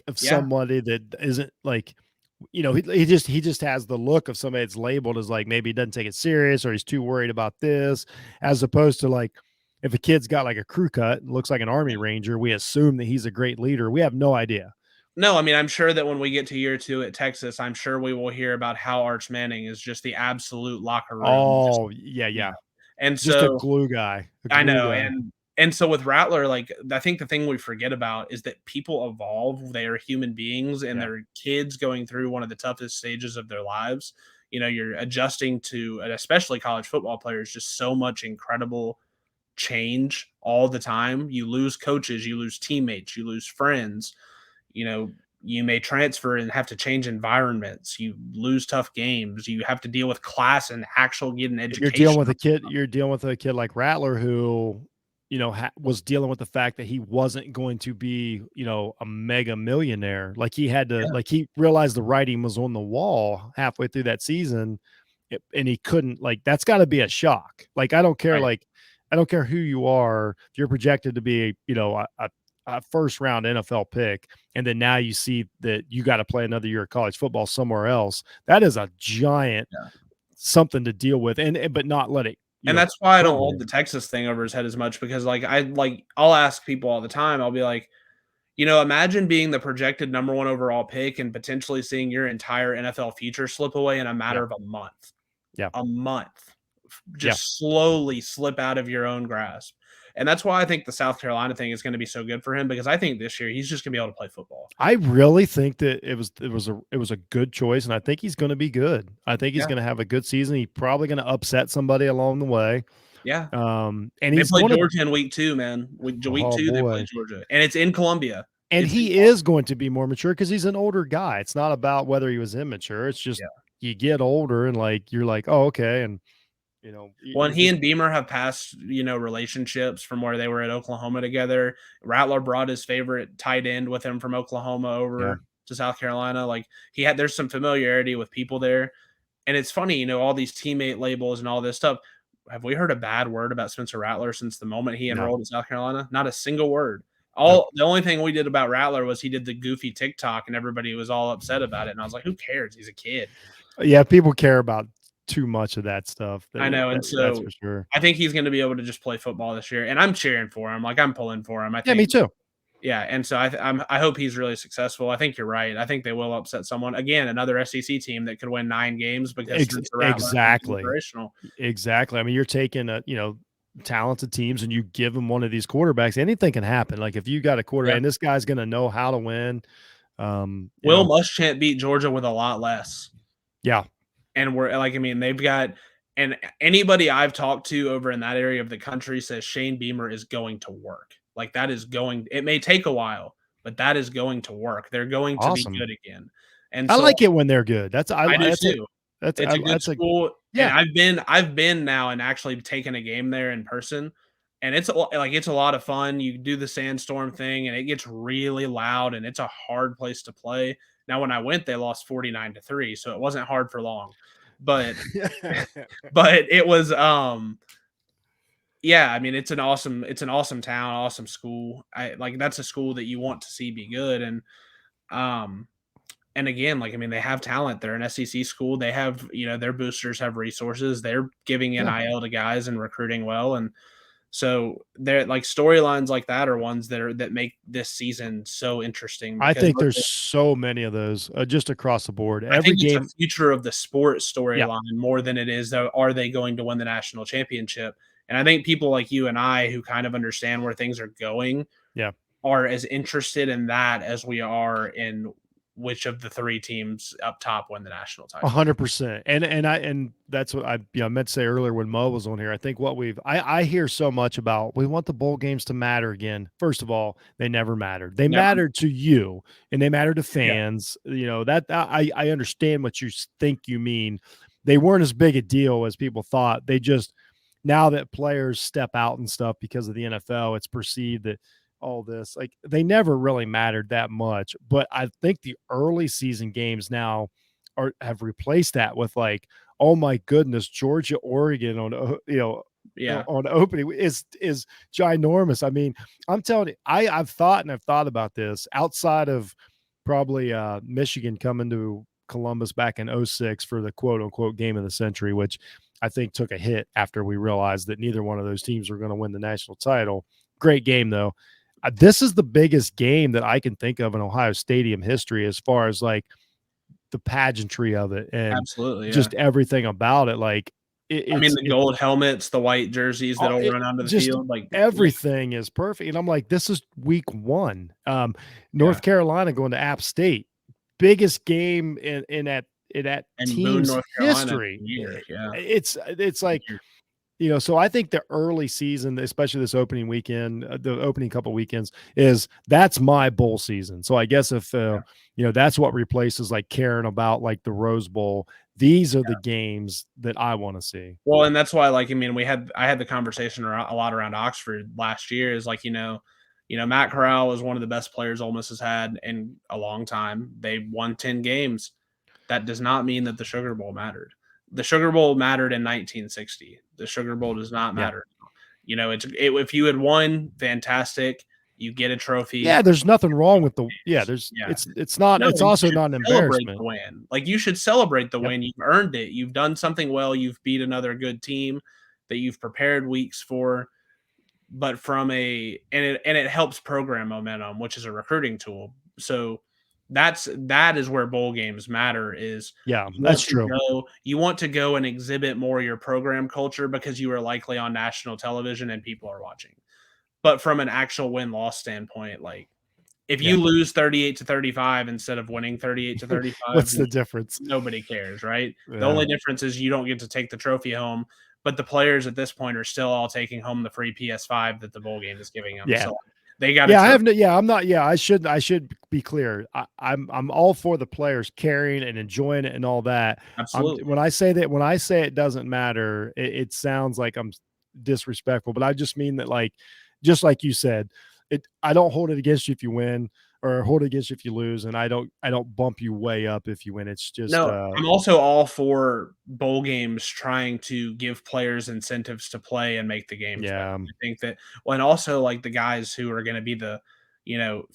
Speaker 1: of somebody that isn't he just has the look of somebody that's labeled as maybe he doesn't take it serious or he's too worried about this, as opposed to if a kid's got a crew cut and looks like an Army Ranger, we assume that he's a great leader. We have no idea.
Speaker 2: No, I mean, I'm sure that when we get to year 2 at Texas, I'm sure we will hear about how Arch Manning is just the absolute locker room.
Speaker 1: Oh, yeah.
Speaker 2: And
Speaker 1: just a glue guy.
Speaker 2: I know. And so with Rattler, I think the thing we forget about is that people evolve. They are human beings, and they're kids going through one of the toughest stages of their lives. You're adjusting to, and especially college football players, just so much incredible change all the time. You lose coaches, you lose teammates, you lose friends. You may transfer and have to change environments. You lose tough games. You have to deal with class and actual getting education.
Speaker 1: You're dealing with a kid like Rattler who, was dealing with the fact that he wasn't going to be, a mega millionaire. He had to, he realized the writing was on the wall halfway through that season, and he couldn't. That's got to be a shock. I don't care.
Speaker 2: Right.
Speaker 1: I don't care who you are. If you're projected to be, a first round NFL pick, and then now you see that you got to play another year of college football somewhere else. That is a giant something to deal with, but not let it.
Speaker 2: And that's why I don't hold the Texas thing over his head as much, because I'll ask people all the time. I'll be like, imagine being the projected number 1 overall pick and potentially seeing your entire NFL future slip away in a matter of a month.
Speaker 1: Yeah.
Speaker 2: A month. Just slowly slip out of your own grasp. And that's why I think the South Carolina thing is going to be so good for him, because I think this year he's just going to be able to play football. I
Speaker 1: really think that it was a good choice, and I think he's going to be good. I think he's going to have a good season. He's probably going to upset somebody along the way.
Speaker 2: Yeah.
Speaker 1: And
Speaker 2: they play Georgia in week 2, man. Week 2, they play Georgia, and it's in Columbia.
Speaker 1: And he is going to be more mature because he's an older guy. It's not about whether he was immature. It's just you get older and you're like, oh, okay, and.
Speaker 2: Well, he and Beamer have past, relationships from where they were at Oklahoma together. Rattler brought his favorite tight end with him from Oklahoma over to South Carolina. There's some familiarity with people there. And it's funny, all these teammate labels and all this stuff. have we heard a bad word about Spencer Rattler since the moment he
Speaker 1: No.
Speaker 2: enrolled at South Carolina? Not a single word.
Speaker 1: Nope.
Speaker 2: The only thing we did about Rattler was he did the goofy TikTok and everybody was all upset about it. And I was like, who cares? He's a kid.
Speaker 1: Yeah, people care about too much of that stuff.
Speaker 2: I know, and so
Speaker 1: that's for sure.
Speaker 2: I think he's going to be able to just play football this year, and I'm cheering for him. Like I'm pulling for him. I think,
Speaker 1: Yeah, me too.
Speaker 2: Yeah, and so I hope he's really successful. I think you're right. I think they will upset someone again, another SEC team that could win 9 games because
Speaker 1: exactly. I mean, you're taking talented teams and you give them one of these quarterbacks. Anything can happen. Like if you got a quarterback, and this guy's going to know how to win.
Speaker 2: Will Muschamp beat Georgia with a lot less.
Speaker 1: Yeah.
Speaker 2: And they've got, and anybody I've talked to over in that area of the country says Shane Beamer is going to work. Like that is it may take a while, but that is going to work. They're going to be good again. And
Speaker 1: I like it when they're good. I do
Speaker 2: too. It's a good school.
Speaker 1: Yeah.
Speaker 2: And I've been now and actually taken a game there in person. And it's a lot of fun. You do the sandstorm thing and it gets really loud and it's a hard place to play. Now, when I went, they lost 49-3, so it wasn't hard for long, but it was, yeah, I mean, it's an awesome town, awesome school. That's a school that you want to see be good. And again, they have talent. They're an SEC school. They have, their boosters have resources. They're giving NIL to guys and recruiting well. And so they're storylines like that are ones that make this season so interesting.
Speaker 1: I think there's so many of those just across the board.
Speaker 2: Every game, it's the future of the sport storyline more than it is though. Are they going to win the national championship? And I think people like you and I who kind of understand where things are going, are as interested in that as we are in which of the 3 teams up top win the national title.
Speaker 1: 100%. And that's what I meant to say earlier when Mo was on here. I think what I hear so much about, we want the bowl games to matter again. First of all, they never mattered. They mattered to you and they matter to fans. That I understand what you think you mean. They weren't as big a deal as people thought. They just, now that players step out and stuff because of the NFL, it's perceived that all this, they never really mattered that much. But I think the early season games now have replaced that with oh my goodness, Georgia, Oregon on on opening is ginormous. I mean, I'm telling you, I've thought about this outside of probably Michigan coming to Columbus back in 2006 for the quote unquote game of the century, which I think took a hit after we realized that neither one of those teams were going to win the national title. Great game though. This is the biggest game that I can think of in Ohio Stadium history as far as the pageantry of it and just everything about it.
Speaker 2: The gold helmets, the white jerseys that all run onto the field,
Speaker 1: everything is perfect. And I'm like, this is week 1. North Carolina going to App State, biggest game in that team's history. It's like. So I think the early season, especially this opening weekend, the opening couple weekends, that's my bowl season. So I guess if, that's what replaces caring about the Rose Bowl, these are the games that I want to see.
Speaker 2: Well, and that's why, I had the conversation a lot around Oxford last year is Matt Corral is one of the best players Ole Miss has had in a long time. They won 10 games. That does not mean that the Sugar Bowl mattered. The Sugar Bowl mattered in 1960. The Sugar Bowl does not matter. If you had won, fantastic. You get a trophy.
Speaker 1: Yeah, there's nothing wrong with it's not. No, it's also not an embarrassment.
Speaker 2: The win. You should celebrate the win. You've earned it. You've done something well. You've beat another good team that you've prepared weeks for. But it helps program momentum, which is a recruiting tool. So that is where bowl games matter
Speaker 1: that's true.
Speaker 2: You want to go and exhibit more your program culture because you are likely on national television and people are watching. But from an actual win-loss standpoint, if you lose 38-35 instead of winning 38-35,
Speaker 1: what's the difference?
Speaker 2: Nobody cares, right? The only difference is you don't get to take the trophy home, but the players at this point are still all taking home the free PS5 that the bowl game is giving them. So they got.
Speaker 1: I should be clear. I'm all for the players carrying and enjoying it and all that.
Speaker 2: Absolutely.
Speaker 1: When I say it doesn't matter, it sounds like I'm disrespectful, but I just mean that just like you said, I don't hold it against you if you win. or hold against you if you lose, and I don't bump you way up if you win. It's just
Speaker 2: No, I'm also all for bowl games trying to give players incentives to play and make the games better. I think that and also like the guys who are going to be the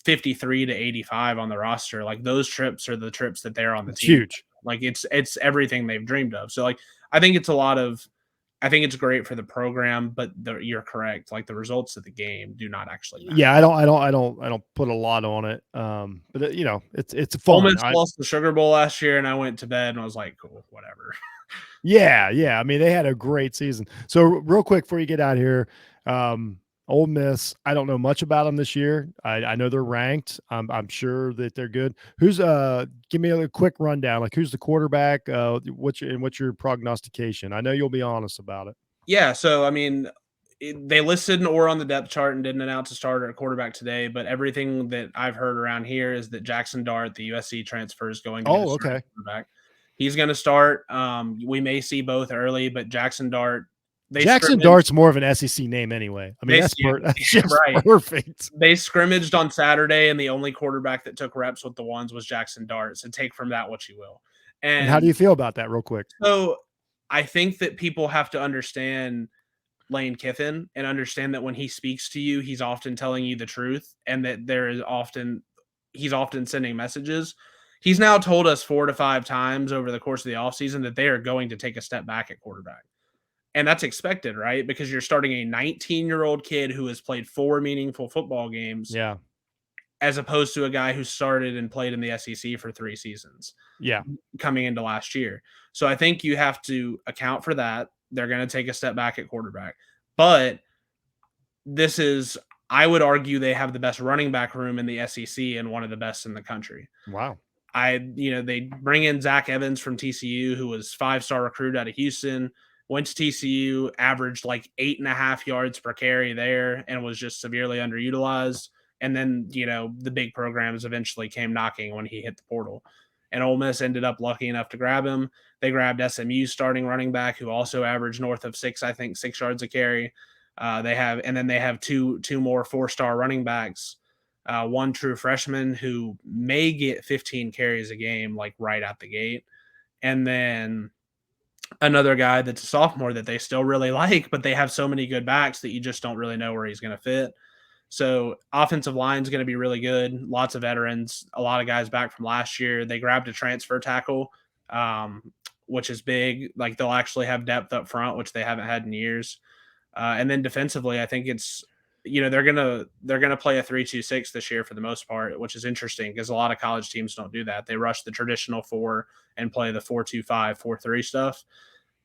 Speaker 2: 53 to 85 on the roster, like those trips are the trips that they're on the team.
Speaker 1: Huge.
Speaker 2: Like it's everything they've dreamed of. So like I think it's great for the program, but you're correct. Like the results of the game do not actually matter.
Speaker 1: Yeah, I don't put a lot on it. But it's fun.
Speaker 2: Ole Miss lost the Sugar Bowl last year, and I went to bed and I was like, cool, whatever.
Speaker 1: Yeah. I mean, they had a great season. So real quick before you get out here, Ole Miss, I don't know much about them this year. I know they're ranked. I'm sure that they're good. Who's give me a quick rundown. Like who's the quarterback? What's your prognostication? I know you'll be honest about it.
Speaker 2: Yeah, so I mean, they listed an or on the depth chart and didn't announce a starter at quarterback today, but everything that I've heard around here is that Jackson Dart, the USC transfer, is going to be the quarterback. He's going to start. We may see both early, but Jackson Dart.
Speaker 1: Jackson Dart's more of an SEC name anyway. I mean, that's just
Speaker 2: right.
Speaker 1: Perfect.
Speaker 2: They scrimmaged on Saturday, and the only quarterback that took reps with the ones was Jackson Dart. So take from that what you will.
Speaker 1: And how do you feel about that real quick?
Speaker 2: So I think that people have to understand Lane Kiffin and understand that when he speaks to you, he's often telling you the truth and that he's often sending messages. He's now told us 4 to 5 times over the course of the offseason that they are going to take a step back at quarterback. And that's expected, right? Because you're starting a 19-year-old kid who has played 4 meaningful football games.
Speaker 1: Yeah.
Speaker 2: As opposed to a guy who started and played in the SEC for 3 seasons.
Speaker 1: Yeah.
Speaker 2: Coming into last year. So I think you have to account for that. They're going to take a step back at quarterback. But I would argue they have the best running back room in the SEC and one of the best in the country.
Speaker 1: Wow.
Speaker 2: They bring in Zach Evans from TCU, who was 5-star recruit out of Houston, went to TCU, averaged like 8.5 yards per carry there, and was just severely underutilized. And then, the big programs eventually came knocking when he hit the portal. And Ole Miss ended up lucky enough to grab him. They grabbed SMU starting running back, who also averaged north of 6 yards a carry. They have two more 4-star running backs. One true freshman who may get 15 carries a game, like right out the gate. And then another guy that's a sophomore that they still really like, but they have so many good backs that you just don't really know where he's going to fit. So offensive line is going to be really good. Lots of veterans, a lot of guys back from last year. They grabbed a transfer tackle, which is big. Like they'll actually have depth up front, which they haven't had in years. And then defensively, I think it's, they're gonna play a 3-2-6 this year for the most part, which is interesting because a lot of college teams don't do that. They rush the traditional 4 and play the 4-2-5, 4-3 stuff.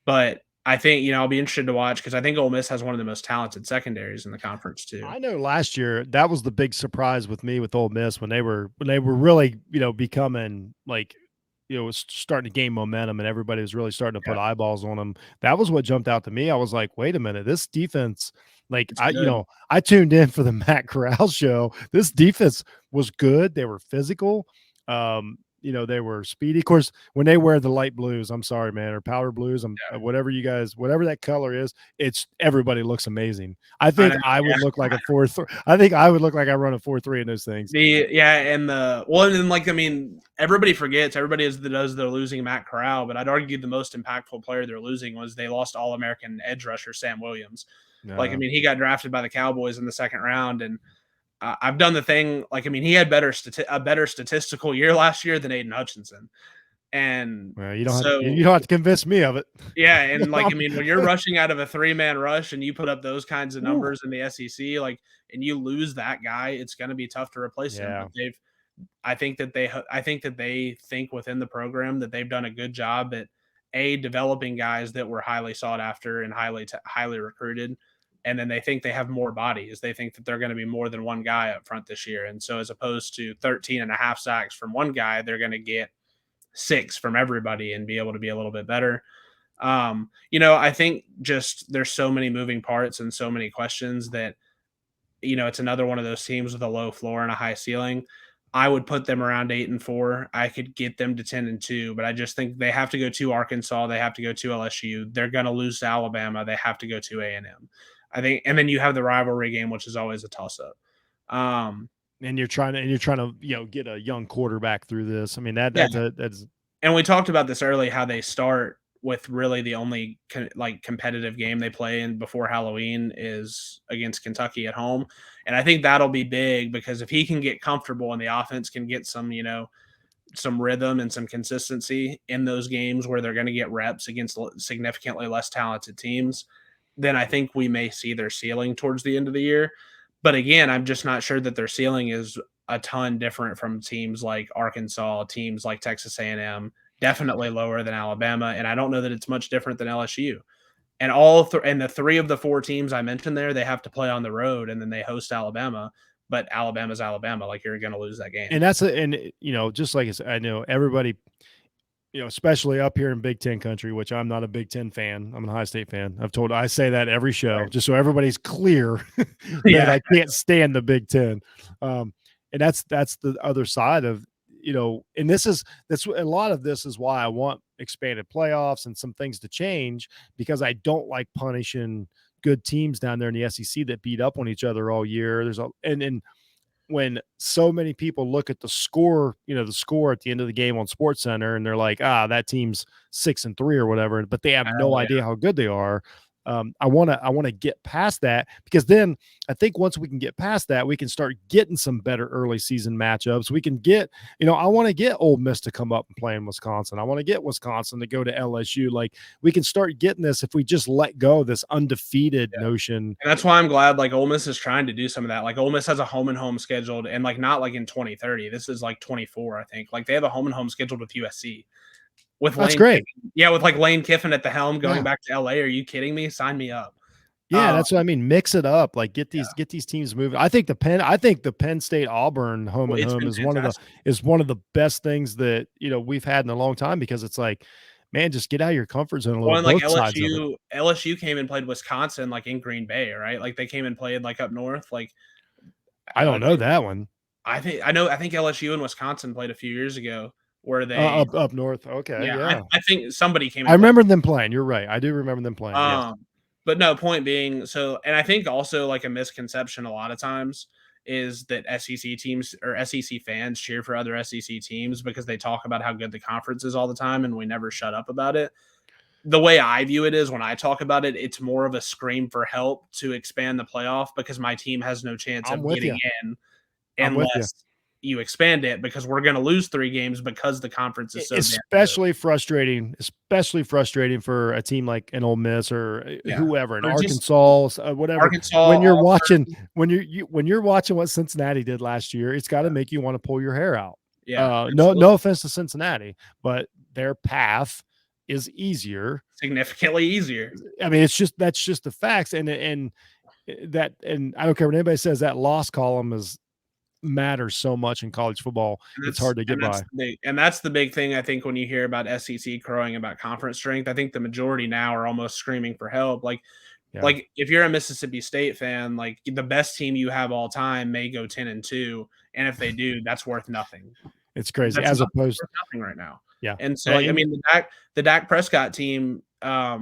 Speaker 2: But I think, I'll be interested to watch because I think Ole Miss has one of the most talented secondaries in the conference too.
Speaker 1: I know last year that was the big surprise with me with Ole Miss when they were really, becoming like, was starting to gain momentum and everybody was really starting to put eyeballs on them. That was what jumped out to me. I was like, wait a minute, this defense, like I tuned in for the Matt Corral show. This defense was good. They were physical. They were speedy. Of course, when they wear the light blues, I'm sorry, man, or powder blues, whatever that color is, everybody looks amazing. I think I would look like a 4-3. I think I would look like I run a 4-3 in those things.
Speaker 2: Everybody forgets. Everybody does they're losing Matt Corral, but I'd argue the most impactful player they're losing was they lost All-American edge rusher Sam Williams. He got drafted by the Cowboys in the 2nd round, and I've done the thing. He had a better statistical year last year than Aiden Hutchinson. And
Speaker 1: you don't have to convince me of it.
Speaker 2: Yeah. And when you're rushing out of a 3-man rush and you put up those kinds of numbers in the SEC, and you lose that guy, it's going to be tough to replace him. But I think that they think within the program that they've done a good job at developing guys that were highly sought after and highly recruited. And then they think they have more bodies. They think that they're going to be more than one guy up front this year. And so as opposed to 13.5 sacks from one guy, they're going to get 6 from everybody and be able to be a little bit better. I think just there's so many moving parts and so many questions that, it's another one of those teams with a low floor and a high ceiling. I would put them around 8-4. I could get them to 10-2, but I just think they have to go to Arkansas. They have to go to LSU. They're going to lose to Alabama. They have to go to A&M. I think, and then you have the rivalry game, which is always a toss-up.
Speaker 1: And you're trying to get a young quarterback through this. I mean, that's
Speaker 2: and we talked about this early, how they start with really the only competitive game they play in before Halloween is against Kentucky at home. And I think that'll be big because if he can get comfortable and the offense can get some, some rhythm and some consistency in those games where they're going to get reps against significantly less talented teams, then I think we may see their ceiling towards the end of the year. But again, I'm just not sure that their ceiling is a ton different from teams like Arkansas, teams like Texas A&M, definitely lower than Alabama. And I don't know that it's much different than LSU. And and the 3 of the 4 teams I mentioned there, they have to play on the road and then they host Alabama. But Alabama's Alabama. Like, you're going to lose that game.
Speaker 1: And just like I said, I know everybody, especially up here in Big Ten country, which I'm not a Big Ten fan. I'm an Ohio State fan. I say that every show, just so everybody's clear that I can't stand the Big Ten. And that's the other side of, and that's a lot of this is why I want expanded playoffs and some things to change, because I don't like punishing good teams down there in the SEC that beat up on each other all year. And when so many people look at the score, the score at the end of the game on SportsCenter, and they're like, that team's 6-3 or whatever, but they have no idea how good they are. I want to get past that, because then I think once we can get past that, we can start getting some better early season matchups. We can get, I want to get Ole Miss to come up and play in Wisconsin. I want to get Wisconsin to go to LSU. Like, we can start getting this if we just let go of this undefeated notion.
Speaker 2: And that's why I'm glad Ole Miss is trying to do some of that. Like, Ole Miss has a home and home scheduled, and not in 2030. This is 24, I think. Like, they have a home and home scheduled with USC.
Speaker 1: That's great.
Speaker 2: Yeah, with Lane Kiffin at the helm going back to LA. Are you kidding me? Sign me up.
Speaker 1: Yeah, that's what I mean. Mix it up. Like, get these teams moving. I think the Penn State Auburn home and home is one of the best things that we've had in a long time, because it's like, man, just get out of your comfort zone a little.
Speaker 2: Well, LSU came and played Wisconsin in Green Bay, right? Like, they came and played up north.
Speaker 1: I don't know that one.
Speaker 2: I think LSU and Wisconsin played a few years ago. Where they
Speaker 1: up north? Okay, yeah.
Speaker 2: I think somebody came.
Speaker 1: I remember them playing. You're right. I do remember them playing.
Speaker 2: But no, point being, and I think also a misconception a lot of times is that SEC teams or SEC fans cheer for other SEC teams because they talk about how good the conference is all the time, and we never shut up about it. The way I view it is, when I talk about it, it's more of a scream for help to expand the playoff, because my team has no chance of getting in unless you expand it, because we're going to lose 3 games because the conference is so
Speaker 1: especially frustrating for a team like an Ole Miss or whoever, in Arkansas, whatever. When you're watching what Cincinnati did last year, it's got to make you want to pull your hair out. No offense to Cincinnati, but their path is easier,
Speaker 2: significantly easier.
Speaker 1: I mean, that's just the facts, and I don't care what anybody says, that loss column matters so much in college football. It's hard to get by.
Speaker 2: And that's the big thing, I think, when you hear about SEC crowing about conference strength. I think the majority now are almost screaming for help. Like if you're a Mississippi State fan, the best team you have all time may go 10-2, and if they do, that's worth nothing.
Speaker 1: It's crazy. As opposed to
Speaker 2: nothing right now.
Speaker 1: Yeah.
Speaker 2: And so the Dak Prescott team at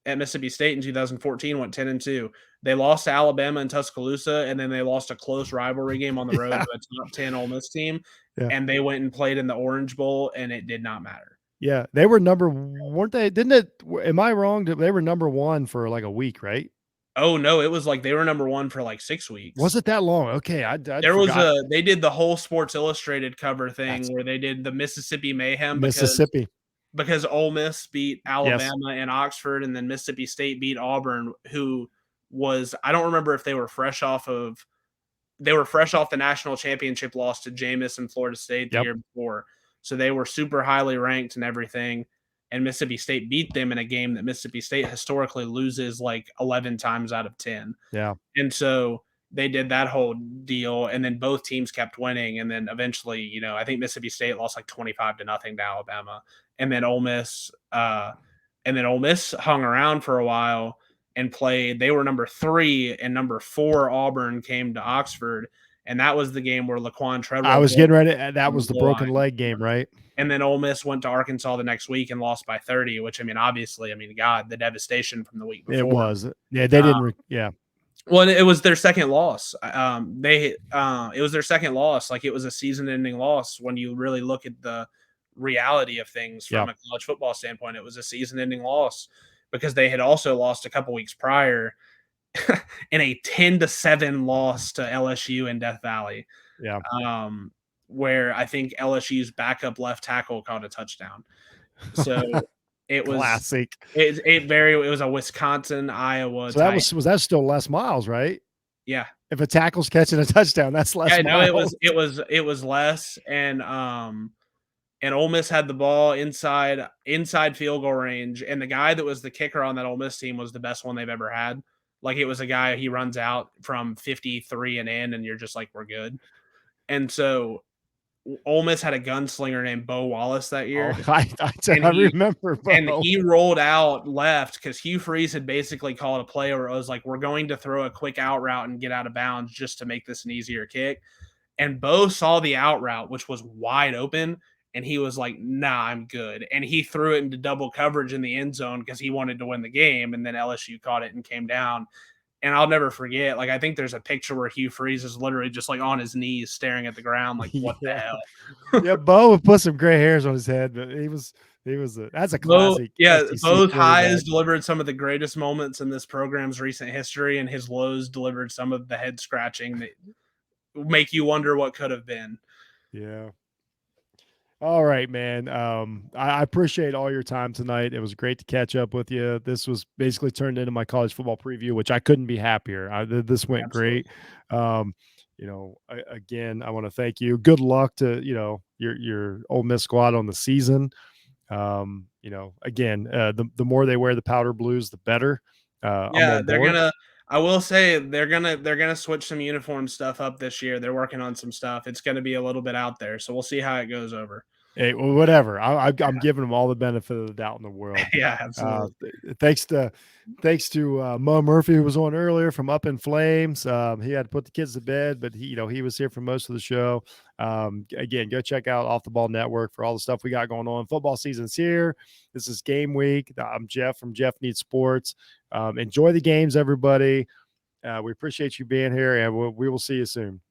Speaker 2: Mississippi State in 2014 went 10-2. They lost to Alabama and Tuscaloosa, and then they lost a close rivalry game on the road to a top 10 Ole Miss team. Yeah. And they went and played in the Orange Bowl, and it did not matter.
Speaker 1: Yeah, they were weren't they? Didn't it? Am I wrong? They were number 1 for a week, right?
Speaker 2: Oh no, it was they were number 1 for 6 weeks.
Speaker 1: Was it that long? Okay,
Speaker 2: they did the whole Sports Illustrated cover thing where they did the Mississippi Mayhem. Because Ole Miss beat Alabama and Oxford, and then Mississippi State beat Auburn, who was, I don't remember if they were fresh off the national championship loss to Jameis and Florida State the year before. So they were super highly ranked and everything. And Mississippi State beat them in a game that Mississippi State historically loses 11 times out of 10.
Speaker 1: Yeah.
Speaker 2: And so they did that whole deal, and then both teams kept winning. And then eventually, I think Mississippi State lost 25-0 to Alabama. And then Ole Miss hung around for a while and played. They were number 3, and number 4 Auburn came to Oxford, and that was the game where Laquan Treadwell.
Speaker 1: I was getting ready. That was the broken leg game, right?
Speaker 2: And then Ole Miss went to Arkansas the next week and lost by 30. Which, obviously, God, the devastation from the week before.
Speaker 1: It was. Yeah, they didn't.
Speaker 2: Well, it was their second loss. It was their second loss. Like, it was a season-ending loss when you really look at the reality of things from a college football standpoint. It was a season-ending loss because they had also lost a couple weeks prior in a 10-7 loss to LSU in Death Valley.
Speaker 1: Yeah.
Speaker 2: Where I think LSU's backup left tackle caught a touchdown. So it was
Speaker 1: classic.
Speaker 2: It was a Wisconsin, Iowa.
Speaker 1: So that was that still Les Miles, right?
Speaker 2: Yeah.
Speaker 1: If a tackle's catching a touchdown, that's Les Miles.
Speaker 2: No, it was less, and Ole Miss had the ball inside field goal range, and the guy that was the kicker on that Ole Miss team was the best one they've ever had. Like, it was a guy, he runs out from 53 and in, and you're just like, we're good. And so Ole Miss had a gunslinger named Bo Wallace that year.
Speaker 1: Oh, I remember. Bo.
Speaker 2: And he rolled out left because Hugh Freeze had basically called a play where it was like, we're going to throw a quick out route and get out of bounds just to make this an easier kick. And Bo saw the out route, which was wide open, and he was like, nah, I'm good. And he threw it into double coverage in the end zone because he wanted to win the game. And then LSU caught it and came down. And I'll never forget, like, I think there's a picture where Hugh Freeze is literally just like on his knees staring at the ground, like, what the hell?
Speaker 1: Yeah, Bo would put some gray hairs on his head, but that's a classic.
Speaker 2: Bo's highs delivered some of the greatest moments in this program's recent history, and his lows delivered some of the head scratching that make you wonder what could have been.
Speaker 1: Yeah. All right, man. I appreciate all your time tonight. It was great to catch up with you. This was basically turned into my college football preview, which I couldn't be happier. This went
Speaker 2: Absolutely.
Speaker 1: great. Again, I want to thank you. Good luck to, your Ole Miss squad on the season. Again, the more they wear the powder blues, the better.
Speaker 2: I will say they're gonna switch some uniform stuff up this year. They're working on some stuff. It's gonna be a little bit out there, so we'll see how it goes over.
Speaker 1: Hey, well, whatever. I'm giving them all the benefit of the doubt in the world.
Speaker 2: Yeah, absolutely.
Speaker 1: Thanks to Mo Murphy, who was on earlier from Up in Flames. He had to put the kids to bed, but he was here for most of the show. Again, go check out Off the Ball Network for all the stuff we got going on. Football season's here. This is game week. I'm Jeff from Jeff Needs Sports. Enjoy the games, everybody. We appreciate you being here, and we will see you soon.